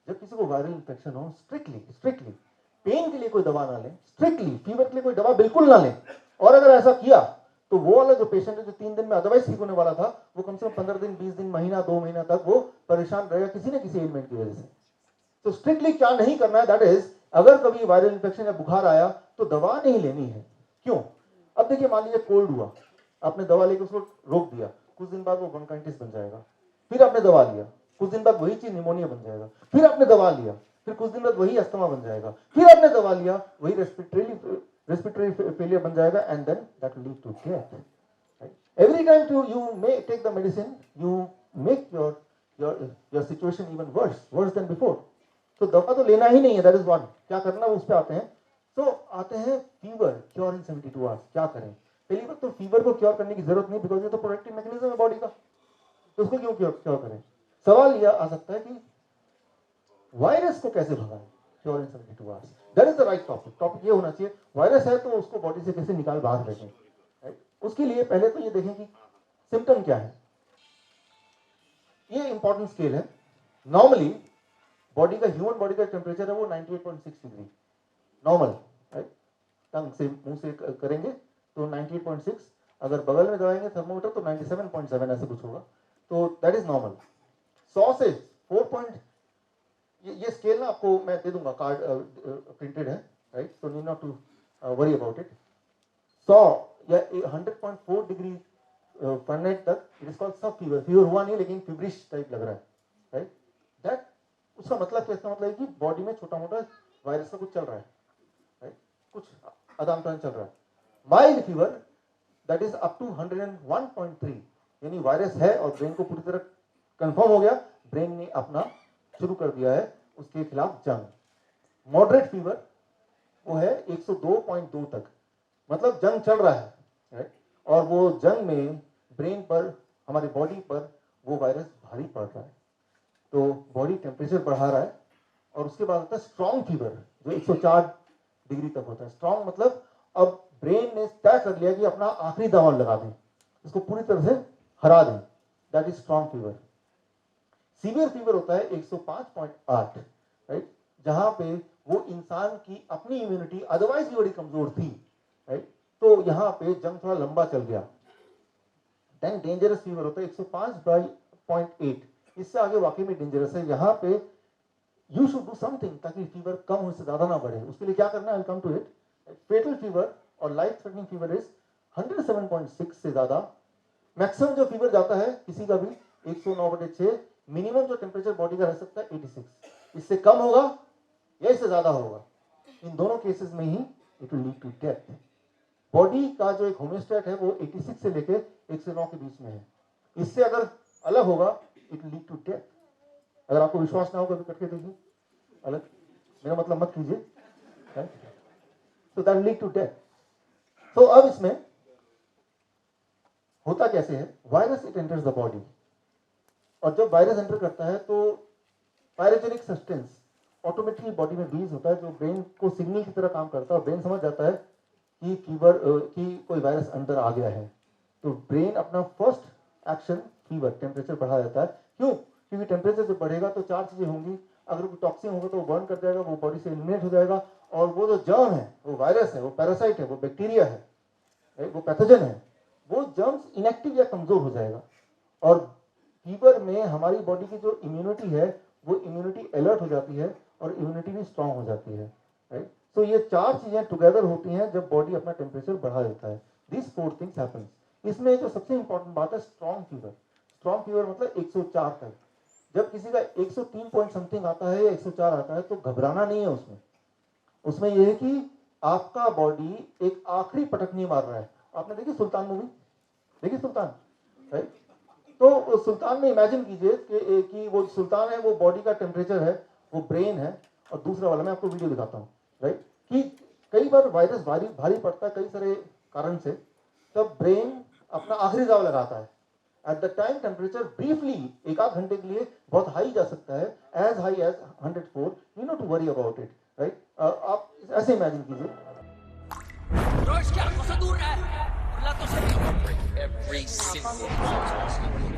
जब किसी को वायरल इंफेक्शन हो, स्ट्रिक्टली पेन के लिए कोई दवा ना लें, स्ट्रिक्टली फीवर के लिए कोई दवा बिल्कुल ना लें। और अगर ऐसा किया तो वो वाला जो पेशेंट है जो 3 दिन में अदरवाइज ठीक होने वाला था, वो कम से कम 15 दिन, 20 दिन, महीना, 2 महीना तक वो परेशान रहेगा किसी न किसी एलिमेंट की वजह से। तो स्ट्रिक्टली क्या नहीं करना है, दैट इज, अगर कभी वायरल इंफेक्शन या बुखार आया तो दवा नहीं लेनी है। क्यों? अब देखिए, मान लीजिए कोल्ड हुआ, आपने दवा लेकर उसको रोक दिया, कुछ दिन बाद वो ब्रोंकाइटिस बन जाएगा, फिर आपने दवा लिया, कुछ दिन बाद वही चीज निमोनिया बन जाएगा, फिर आपने दवा लिया, फिर कुछ दिन बाद वही अस्थमा बन जाएगा, फिर आपने दवा लिया, वही रेस्पिरेटरी फेलियर बन जाएगा, and then that will lead to death. Every time you may take the medicine, you make your situation even worse than before. तो दवा तो लेना ही नहीं है, that is one. क्या करना है उस पे आते हैं। तो आते हैं फीवर, क्योर इन 72 आवर्स। क्या करें? पहली बात तो फीवर को क्योर करने की जरूरत नहीं, बिकॉज ये तो प्रोटेक्टिव मैकेनिज्म है बॉडी का, तो उसको क्यों क्योर करें। सवाल यह आ सकता है कि वायरस को कैसे भगाएं, cure in 72 hours. That is the right topic. Topic ये होना चाहिए, वायरस है तो उसको बॉडी से कैसे निकाल बाहर फेंकें। उसके लिए पहले तो ये देखें कि सिम्टम क्या है। ये इंपॉर्टेंट स्केल है। नॉर्मली बॉडी का, ह्यूमन बॉडी का टेम्परेचर है वो 98.6 डिग्री नॉर्मल, राइट। टंग से, मुंह से करेंगे तो 98.6, अगर बगल में दबाएंगे थर्मोमीटर तो 97.7 ऐसे कुछ होगा, तो दैट इज नॉर्मल। 100 से 4 ये स्केल ना आपको मैं दे दूंगा, कार्ड प्रिंटेड है, right, so need not to worry about it. 100 या 100.4 डिग्री फ़ारेनहाइट तक it is called sub fever. Fever हुआ नहीं लेकिन फीवरिश टाइप लग रहा है, राइट। दैट उसका मतलब क्या, इसका मतलब है कि बॉडी में छोटा मोटा वायरस का कुछ चल रहा है, right? कुछ आदान प्रदान चल रहा है। Mild fever that is up to 101.3, यानी वायरस है और ब्रेन को पूरी तरह कंफर्म हो गया, ब्रेन ने अपना शुरू कर दिया है उसके खिलाफ जंग। मॉडरेट फीवर वो है 102.2 तक, मतलब जंग चल रहा है, right? और वो जंग में ब्रेन पर, हमारी बॉडी पर वो वायरस भारी पड़ रहा है, तो बॉडी टेम्परेचर बढ़ा रहा है। और उसके बाद होता है स्ट्रॉन्ग फीवर जो 104 डिग्री तक होता है। स्ट्रॉन्ग मतलब अब ब्रेन ने तय कर लिया कि अपना आखिरी दांव लगा दें, इसको पूरी तरह से हरा दें, that is strong fever. Severe fever होता है 105.8, राइट, जहां पे वो इंसान की अपनी इम्यूनिटी अदरवाइज भी बड़ी कमजोर थी, राइट, तो यहां पे जंग थोड़ा लंबा चल गया। देन डेंजरस फीवर होता है 105.8, इससे आगे वाकई में डेंजरस है। यहाँ पे यू शुड डू समथिंग ताकि फीवर कम हो, इससे ज्यादा ना बढ़े। उसके लिए क्या करना है, I will come to it. Fatal fever और लाइफ थ्रेटनिंग फीवर इज 107.6 से ज्यादा। मैक्सिमम जो फीवर जाता है किसी का भी 109/6, मिनिमम जो टेम्परेचर बॉडी का रह सकता है 86, इससे कम होगा या इससे ज्यादा होगा, इन दोनों केसेस में ही it will lead to death. Body का जो एक होम्योस्टैट है वो 86 से लेके 109 के बीच में है, इससे अगर अलग होगा it will lead to death. अगर आपको विश्वास ना हो कभी करके देखिए, अलग, मेरा मतलब मत कीजिए, तो दैट लीड टू डेथ। तो अब इसमें होता कैसे है, virus it enters the body, और जब वायरस एंटर करता है तो पायरोजेनिक सब्सटेंस ऑटोमेटिकली बॉडी में रिलीज होता है, जो ब्रेन को सिग्नल की तरह काम करता है। ब्रेन समझ जाता है कि फीवर, कि कोई वायरस अंदर आ गया है, तो ब्रेन अपना फर्स्ट एक्शन फीवर, टेम्परेचर बढ़ा देता है। क्यों? क्योंकि टेम्परेचर जब बढ़ेगा तो चार चीजें होंगी, अगर कोई टॉक्सिन होगा तो वो बर्न कर जाएगा, वो बॉडी से एलिमिनेट हो जाएगा, और वो जो जर्म है, वो वायरस है, वो पैरासाइट है, वो बैक्टीरिया है, वो पैथोजन है, वो जर्म्स इनएक्टिव या कमजोर हो जाएगा। और फीवर में हमारी बॉडी की जो इम्यूनिटी है वो इम्यूनिटी अलर्ट हो जाती है और इम्यूनिटी भी स्ट्रांग हो जाती है, राइट। तो ये चार चीजें टुगेदर होती हैं जब बॉडी अपना टेम्परेचर बढ़ा देता है। This 4 things happen. इसमें जो सबसे इंपॉर्टेंट बात है स्ट्रांग फीवर। स्ट्रांग फीवर मतलब 104 तक। जब किसी का 103 पॉइंट समथिंग आता है या 104 आता है तो घबराना नहीं है उसमें। उसमें यह है कि आपका बॉडी एक आखिरी पटकनी मार रहा है। आपने देखी सुल्तान मूवी, देखी सुल्तान, राइट। तो सुल्तान में इमेजिन कीजिए कि वो सुल्तान है, वो बॉडी का टेम्परेचर है, वो ब्रेन है, और दूसरा वाला मैं आपको वीडियो दिखाता हूँ, राइट, कि कई बार वायरस भारी पड़ता है कई सारे कारण से, तब ब्रेन अपना आखिरी दाव लगाता है। At the time temperature briefly एक आध घंटे के लिए बहुत हाई जा सकता है, as high as 104, you no to worry about it, right. आप ऐसे इमेजिन कीजिए। Every single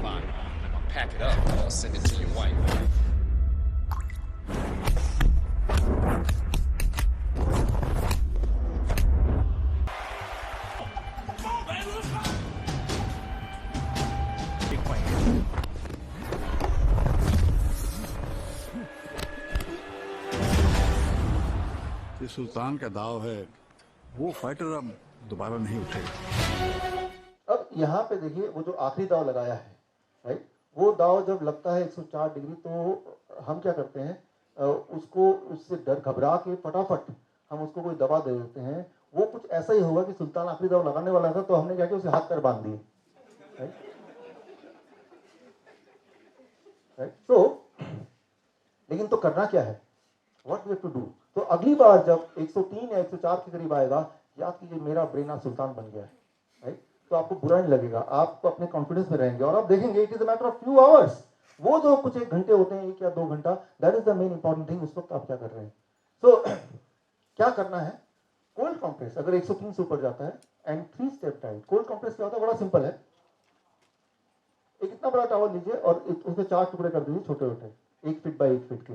fine. I'll pack it up and I'll send it to your wife. ये सुल्तान का दाव है, वो फाइटर अब दोबारा नहीं उठेगा। अब यहाँ पे देखिए वो जो आखिरी दाव लगाया है, राइट, वो दाव जब लगता है 104 डिग्री तो हम क्या करते हैं, उसको उससे डर घबरा के फटाफट हम उसको कोई दवा दे देते हैं। वो कुछ ऐसा ही होगा कि सुल्तान आखिरी दाव लगाने वाला था तो हमने क्या किया, उसे हाथ पैर बांध दिए, राइट। तो लेकिन तो करना क्या है, what we have to do. तो अगली बार जब 103 या 104 के करीब आएगा, याद कीजिए मेरा ब्रेन आज सुल्तान बन गया है, राइट। तो आपको बुरा नहीं लगेगा, आप अपने कॉन्फिडेंस में रहेंगे और आप देखेंगे it is a matter of few hours. वो जो कुछ एक घंटे होते हैं, 1 या 2 घंटा, that is the main important thing. उस वक्त आप क्या कर रहे हैं। सो क्या करना है, कोल्ड कॉम्प्रेस अगर 103 से ऊपर जाता है, and 3 step diet. Cold compress क्या होता है, बड़ा सिंपल है। एक इतना बड़ा टॉवल लीजिए और उसके 4 टुकड़े कर दीजिए, छोटे छोटे, 1 फीट बाई 1 फीट के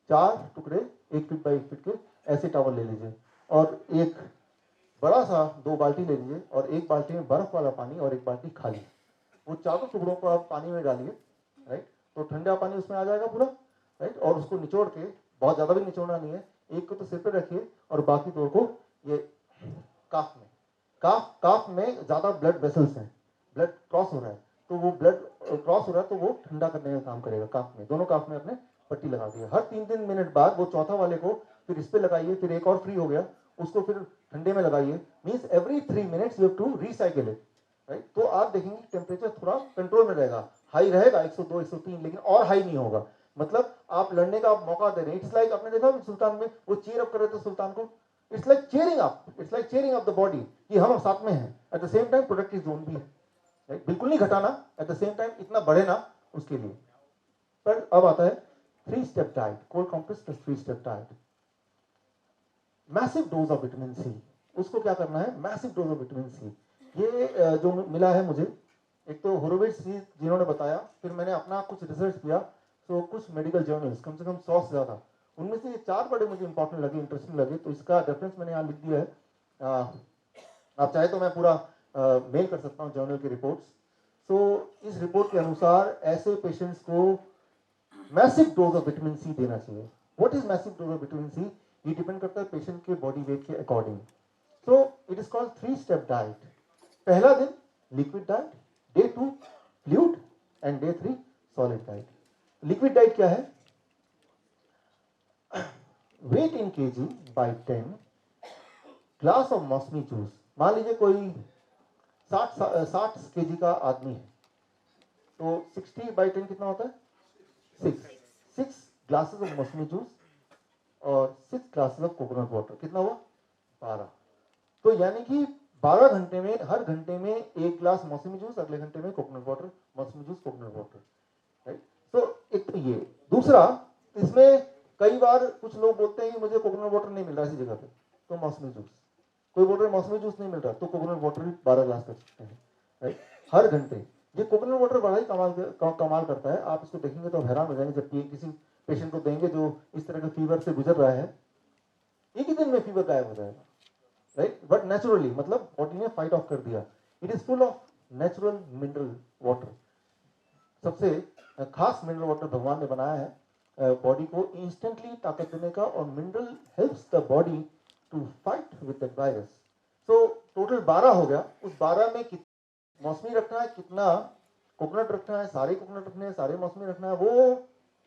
4 टुकड़े, 1 फीट बाई 1 फीट के ऐसे टॉवल ले लीजिए, और एक बड़ा सा 2 बाल्टी ले लीजिए, और एक बाल्टी में बर्फ वाला पानी और एक बाल्टी खाली। वो चारों टुकड़ों को आप पानी में डालिए, राइट, तो ठंडा पानी उसमें आ जाएगा पूरा, राइट। और उसको निचोड़ के, बहुत ज्यादा भी निचोड़ना नहीं है, एक को तो सिर पे रखिए और बाकी 2 को ये काफ में। काफ में ज्यादा ब्लड वेसल्स हैं, ब्लड क्रॉस हो रहा है, तो वो ब्लड क्रॉस हो रहा है तो वो ठंडा करने का काम करेगा। काफ में, दोनों काफ में अपने पट्टी लगा दी है। हर 3-3 मिनट बाद वो चौथा वाले को फिर इस पे लगाइए, फिर एक और फ्री हो गया, उसको फिर ठंडे में लगाइए। Means every 3 minutes you have to recycle it, right. तो आप देखेंगे टेम्परेचर थोड़ा कंट्रोल में रहेगा, हाई रहेगा 102 103, लेकिन और हाई नहीं होगा। मतलब आप लड़ने का मौका दे रहे हैं। इट्स लाइक आपने देखा सुल्तान में वो चीयर अप कर रहे थे सुल्तान को, it's like cheering up, it's like cheering up the body कि हम साथ में हैं। At the same time productive zone भी है, राइट, बिल्कुल नहीं घटाना, एट द सेम टाइम इतना बढ़े ना उसके लिए। पर अब आता है 3 step diet, cold compress plus 3 step diet. Massive dose of vitamin C, उसको क्या करना है, massive dose of vitamin C. ये जो मिला है मुझे, एक तो होरोविट्ज जिन्होंने बताया, फिर मैंने अपना कुछ रिसर्च किया, तो कुछ मेडिकल जर्नल्स कम से कम 100 से ज़्यादा, उनमें से ये 4 बड़े मुझे इंपॉर्टेंट लगे, इंटरेस्टिंग लगे, तो इसका रेफरेंस मैंने यहाँ लिख दिया है। आप चाहे तो मैं पूरा मेल कर सकता हूँ जर्नल की रिपोर्ट्स। तो इस रिपोर्ट के अनुसार ऐसे पेशेंट्स को massive dose of vitamin C देना चाहिए। What is massive dose of vitamin C? ये डिपेंड करता है पेशेंट के बॉडी वेट के according. So it is called 3 step diet. पहला दिन liquid diet, day 2 fluid and day 3 solid diet. Liquid diet क्या है? Weight in KG by 10, glass of mausami juice. मान लीजिए कोई 60 केजी का आदमी है, तो 60 बाई 10 कितना होता है? 6 ग्लासेस ऑफ मौसमी जूस और 6 ग्लासेस ऑफ कोकोनट वाटर, कितना हुआ? 12। तो यानी कि 12 घंटे में, हर घंटे में 1 ग्लास मौसमी जूस, अगले घंटे में कोकोनट वाटर, मौसमी जूस कोकोनट वाटर, राइट। तो एक तो ये। दूसरा, इसमें कई बार कुछ लोग बोलते हैं कि मुझे कोकोनट वाटर नहीं मिल रहा इसी जगह पे, तो मौसमी जूस। कोई बोल रहे मौसमी जूस नहीं मिल रहा, तो कोकोनट वाटर भी 12 ग्लास कर सकते हैं, राइट, हर घंटे। ये कोकोनट वाटर बड़ा ही कमाल करता है। आप इसको देखेंगे तो हैरान हो जाएंगे, जब किसी पेशेंट को देंगे जो इस तरह के फीवर से गुजर रहा है, एक ही दिन में फीवर गायब हो जाएगा, राइट, बट नेचुरली, मतलब बॉडी ने फाइट ऑफ कर दिया। It is full of natural mineral water. सबसे खास मिनरल वाटर भगवान ने बनाया है बॉडी को इंस्टेंटली ताकत देने का, और mineral helps the body to fight with the virus. So total 12 हो गया। उस 12 में मौसमी रखना है, कितना कोकोनट रखना है, सारे कोकोनट रखने हैं, सारे मौसमी रखना है, वो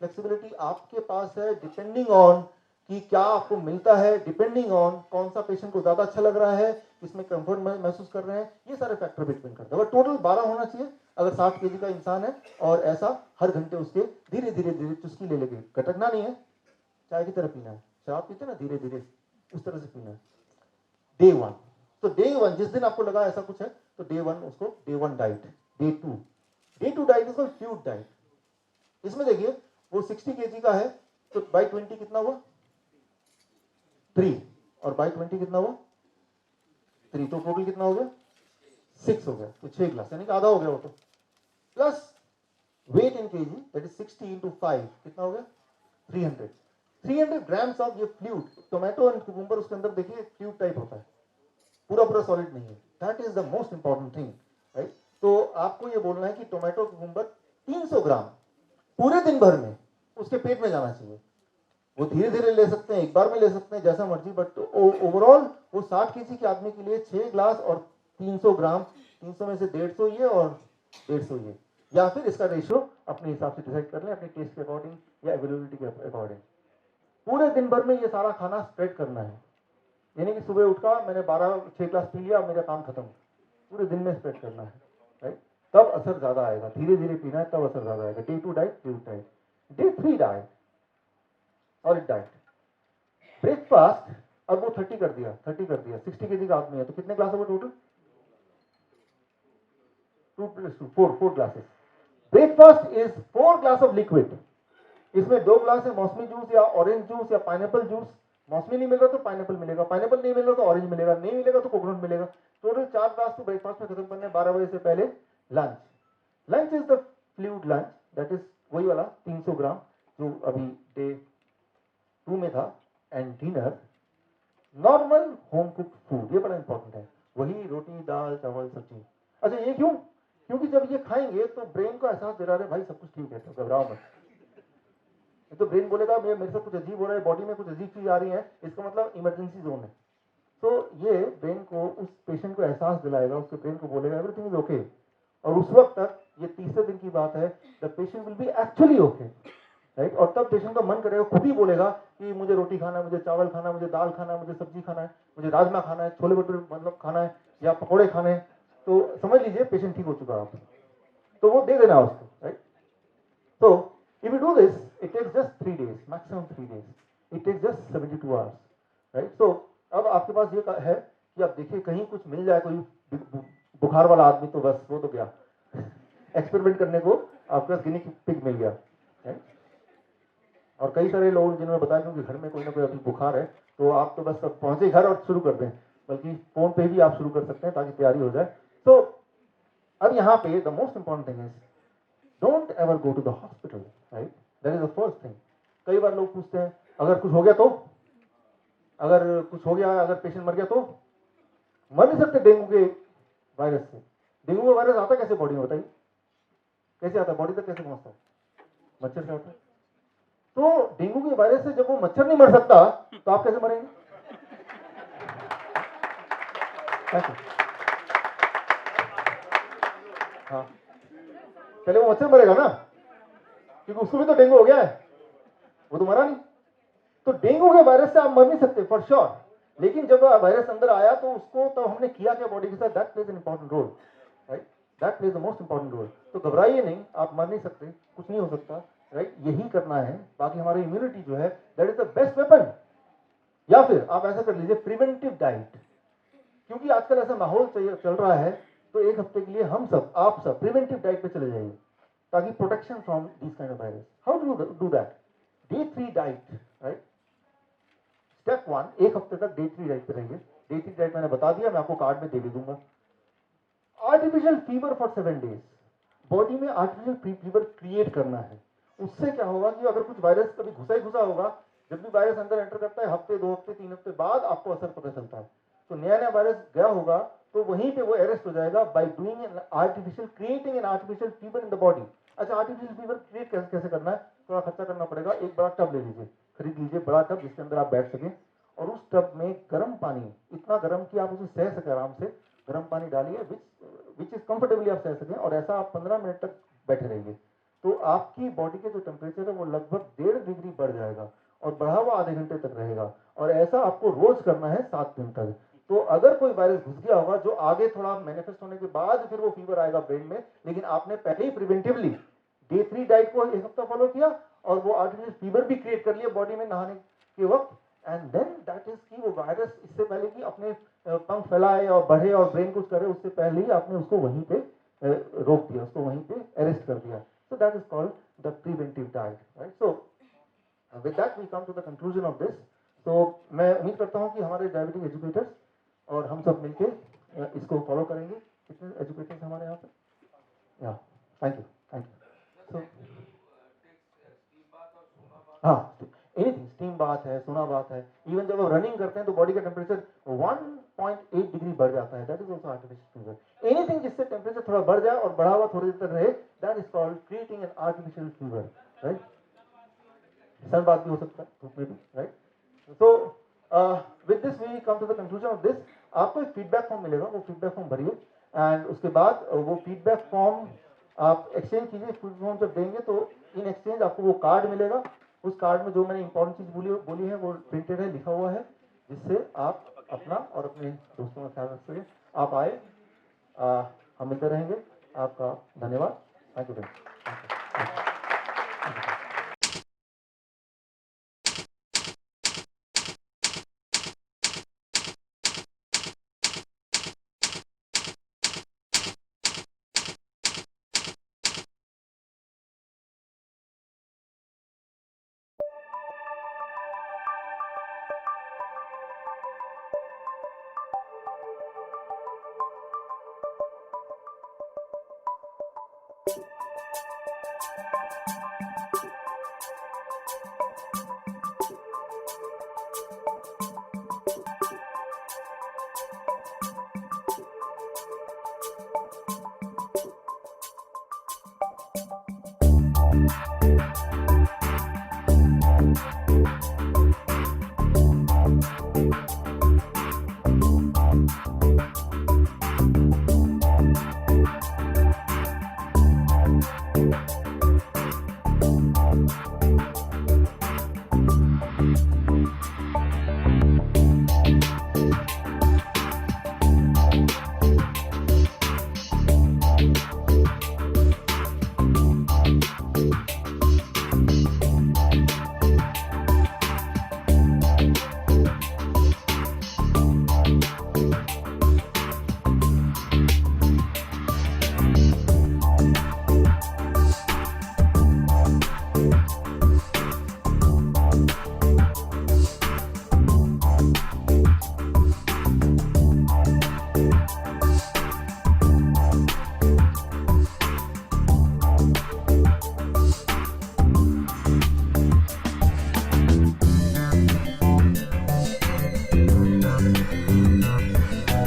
फ्लेक्सिबिलिटी आपके पास है, डिपेंडिंग ऑन कि क्या आपको मिलता है, डिपेंडिंग ऑन कौन सा पेशेंट को ज्यादा अच्छा लग रहा है, किसमें कंफर्ट महसूस कर रहे हैं, ये सारे फैक्टर डिपेंड करते हैं। टोटल 12 होना चाहिए अगर 60 केजी का इंसान है, और ऐसा हर घंटे उसके धीरे धीरे धीरे चुस्की ले लेके, कटकना नहीं है, चाय की तरह पीना है, शराब पीते ना धीरे धीरे, उस तरह से पीना है। डे 1, तो डे 1 जिस दिन आपको लगा ऐसा कुछ है, तो डे 1 उसको डे 1 डाइट। डे 2 डाइट इसको फ्लूइड डाइट। इसमें देखिए वो 60 केजी का है, तो बाई 20 कितना हुआ? 3, और बाई 20 कितना हुआ? 3, तो टोटल कितना हो गया? 6 हो गया, तो 6 ग्लास, यानी कि आधा हो गया वो तो। Plus weight in KG, that is 60 into 5, कितना हो गया? 300 ग्राम्स ऑफ ये फ्लूइड। टोमेटो एंड कुकुम्बर उसके अंदर देखिए फ्लूइड टाइप होता है, पूरा सॉलिड नहीं है। That is the most important thing, right. तो आपको ये बोलना है कि टोमेटो कुकुम्बर 300 ग्राम पूरे दिन भर में उसके पेट में जाना चाहिए। वो धीरे धीरे ले सकते हैं, एक बार में ले सकते हैं, जैसा मर्जी, बट ओवरऑल वो 60 केजी के आदमी के लिए 6 ग्लास और 300 ग्राम, 300 में से 150 ये और 150 ये, या फिर इसका रेशियो अपने हिसाब से डिसाइड कर लें, अपने टेस्ट के अकॉर्डिंग या अवेलेबिलिटी के अकॉर्डिंग। पूरे दिन भर में ये सारा खाना स्प्रेड करना है, यानी कि सुबह उठा मैंने 6 ग्लास पी लिया, मेरा काम खत्म। पूरे दिन में स्प्रेड करना है, राइट, तब असर ज्यादा आएगा। धीरे धीरे पीना है, तब असर ज्यादा आएगा। Day 2 diet, fluid diet. Day 3 diet, solid diet. Breakfast अब वो 30 कर दिया, 60 केजी का आदमी है, तो कितने ग्लास होगा total? 2 + 2 4 glasses. Breakfast is 4 glass of liquid. इसमें 2 ग्लास है मौसमी जूस या ऑरेंज जूस या पाइनएप्पल जूस। मौसमी नहीं मिल रहा तो पाइनएप्पल मिलेगा, पाइनएप्पल नहीं मिल रहा तो ऑरेंज मिलेगा, नहीं मिलेगा तो कोकोनट मिलेगा। टोटल 4 ग्लास तो ब्रेकफास्ट में खत्म करने। 12 बजे से पहले lunch is the fluid lunch, that is वही वाला 300 ग्राम जो अभी डे 2 में था। And dinner normal home cook food, ये बड़ा इंपॉर्टेंट है, वही रोटी दाल चावल सब्जी। अच्छा ये क्यों? क्योंकि जब ये खाएंगे तो ब्रेन को एहसास दे रहा है भाई सब कुछ ठीक है, तो घबराओ मत। तो ब्रेन बोलेगा मेरे साथ कुछ अजीब हो रहा है, बॉडी में कुछ अजीब चीज आ रही है, इसका मतलब इमरजेंसी जोन है। तो ये ब्रेन को, उस पेशेंट को एहसास दिलाएगा, उसके ब्रेन को बोलेगा एवरीथिंग इज ओके। और उस वक्त तक, ये तीसरे दिन की बात है, the patient will be actually okay. Right. और तब पेशेंट का मन करेगा, खुद ही बोलेगा कि मुझे रोटी खाना है, मुझे चावल खाना है, मुझे दाल खाना है, मुझे सब्जी खाना है, मुझे राजमा खाना है, छोले भटूरे मतलब खाना है या पकौड़े खाने हैं। तो समझ लीजिए पेशेंट ठीक हो चुका है आप, तो वो दे देना उसको, राइट। तो if you do this, it takes just 3 days, maximum 3 days. It takes just 72 hours, right? So अब आपके पास ये है कि आप देखिए कहीं कुछ मिल जाए, कोई बुखार वाला आदमी, तो बस वो तो गया एक्सपेरिमेंट करने को, आपके पास गिनी पिग मिल गया, राइट। और कई सारे लोग जिन्होंने बताया क्योंकि घर में कोई ना कोई अभी बुखार है, तो आप तो बस अब पहुंचे घर और शुरू कर दें, बल्कि फोन पे भी आप शुरू कर सकते हैं ताकि तैयारी हो जाए। तो अब यहाँ पे the most important thing is don't ever go to the hospital, right. That is the first thing. कई बार लोग पूछते हैं अगर कुछ हो गया तो, अगर कुछ हो गया, अगर पेशेंट मर गया तो। मर नहीं सकते डेंगू के वायरस से। डेंगू का वायरस आता कैसे बॉडी में, बताइए कैसे आता है, बॉडी तक कैसे पहुंचता है? मच्छर से आता है। तो डेंगू के वायरस से जब वो मच्छर नहीं मर सकता तो आप कैसे मरेंगे? कैसे? हाँ, पहले वो मच्छर मरेगा ना, क्योंकि उसको भी तो डेंगू हो गया है, वो तो मरा नहीं। तो डेंगू के वायरस से आप मर नहीं सकते फॉर श्योर, लेकिन जब वायरस अंदर आया तो उसको तो हमने किया क्या बॉडी के साथ, that plays an important role, right. That plays the most important role. तो घबराइए नहीं, आप मर नहीं सकते, कुछ नहीं हो सकता, राइट। यही करना है। बाकी हमारी इम्यूनिटी जो है that is the best weapon. या फिर आप ऐसा कर लीजिए, प्रिवेंटिव डाइट, क्योंकि आजकल ऐसा माहौल चल रहा है, तो एक हफ्ते के लिए हम सब, आप सब प्रिवेंटिव डाइट पे चले जाइए ताकि protection from this kind of virus. How do that? Day 3 diet, right. Step 1, एक हफ्ते तक डे 3 डाइट पे रहिए। डे 3 डाइट मैंने बता दिया, मैं आपको कार्ड में दे भी दूंगा। Artificial fever for 7 days, body में आर्टिफिशियल फीवर क्रिएट करना है। उससे क्या होगा कि अगर कुछ वायरस कभी घुसा ही घुसा होगा, जब भी वायरस अंदर एंटर करता है हफ्ते, 2 हफ्ते, 3 हफ्ते बाद आपको असर पता चलता है। तो नया नया वायरस गया होगा तो वहीं पे वो अरेस्ट हो जाएगा by doing an artificial, creating an artificial fever in the body. अच्छा, आर्टिफिशियल फीवर क्रिएट कैसे करना है? थोड़ा खर्चा करना पड़ेगा। एक बड़ा टब ले लीजिए, खरीद लीजिए बड़ा टब जिसके अंदर आप बैठ सकें, और उस टब में गर्म पानी, इतना गर्म कि आप उसे सह सके आराम से, गर्म पानी डालिए विच इज कंफर्टेबली आप सह सकें, और ऐसा आप 15 मिनट तक बैठे रहिए। तो आपकी बॉडी के जो टेम्परेचर है वो लगभग 1.5 डिग्री बढ़ जाएगा, और बढ़ा हुआ आधे घंटे तक रहेगा, और ऐसा आपको रोज करना है 7 दिन तक। तो अगर कोई वायरस घुस गया होगा जो आगे थोड़ा मैनिफेस्ट होने के बाद फिर वो फीवर आएगा ब्रेन में, लेकिन आपने पहले ही प्रिवेंटिवली डे 3 डाइट को एक हफ्ता फॉलो किया और वो आर्टिफिशियल फीवर भी क्रिएट कर लिया बॉडी में नहाने के वक्त, एंड देन दैट इज कि वो वायरस इससे पहले कि अपने पंख फैलाए और बढ़े और ब्रेन कुछ करे, उससे पहले ही आपने उसको वहीं पे रोक दिया, उसको वहीं पे अरेस्ट कर दिया। So that is called the preventive diet, right. So with that we come to the conclusion of this. तो मैं उम्मीद करता हूँ कि हमारे डायबिटिक एजुकेटर्स और हम सब मिलके इसको फॉलो करेंगे। कितने एजुकेटर्स हमारे यहाँ पे? या थैंक यू, थैंक यू। सो हाँ, एनीथिंग, स्टीम बाथ है, सोना बाथ है, इवन जब आप रनिंग करते हैं तो बॉडी का टेम्परेचर 1.8 डिग्री बढ़ जाता है, that is also artificial fever. Anything जिससे टेम्परेचर थोड़ा बढ़ जाए और बढ़ा हुआ थोड़ी देर तक रहे, that is called creating an artificial fever, right. Sun bath भी हो सकता है, धूप में भी, राइट। तो with this we come to the conclusion of this. आपको एक फीडबैक फॉर्म मिलेगा, वो फीडबैक फॉर्म भरिए, एंड उसके बाद वो फीडबैक फॉर्म आप एक्सचेंज कीजिए। फीडबैक फॉर्म जब देंगे तो इन एक्सचेंज आपको वो कार्ड मिलेगा। उस कार्ड में जो मैंने इंपॉर्टेंट चीज बोली है वो प्रिंटेड है, लिखा हुआ है, जिससे आप अपना और अपने दोस्तों का ख्याल रख सकें। आप आए, हम मिलते रहेंगे। आपका धन्यवाद। Thank you.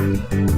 है।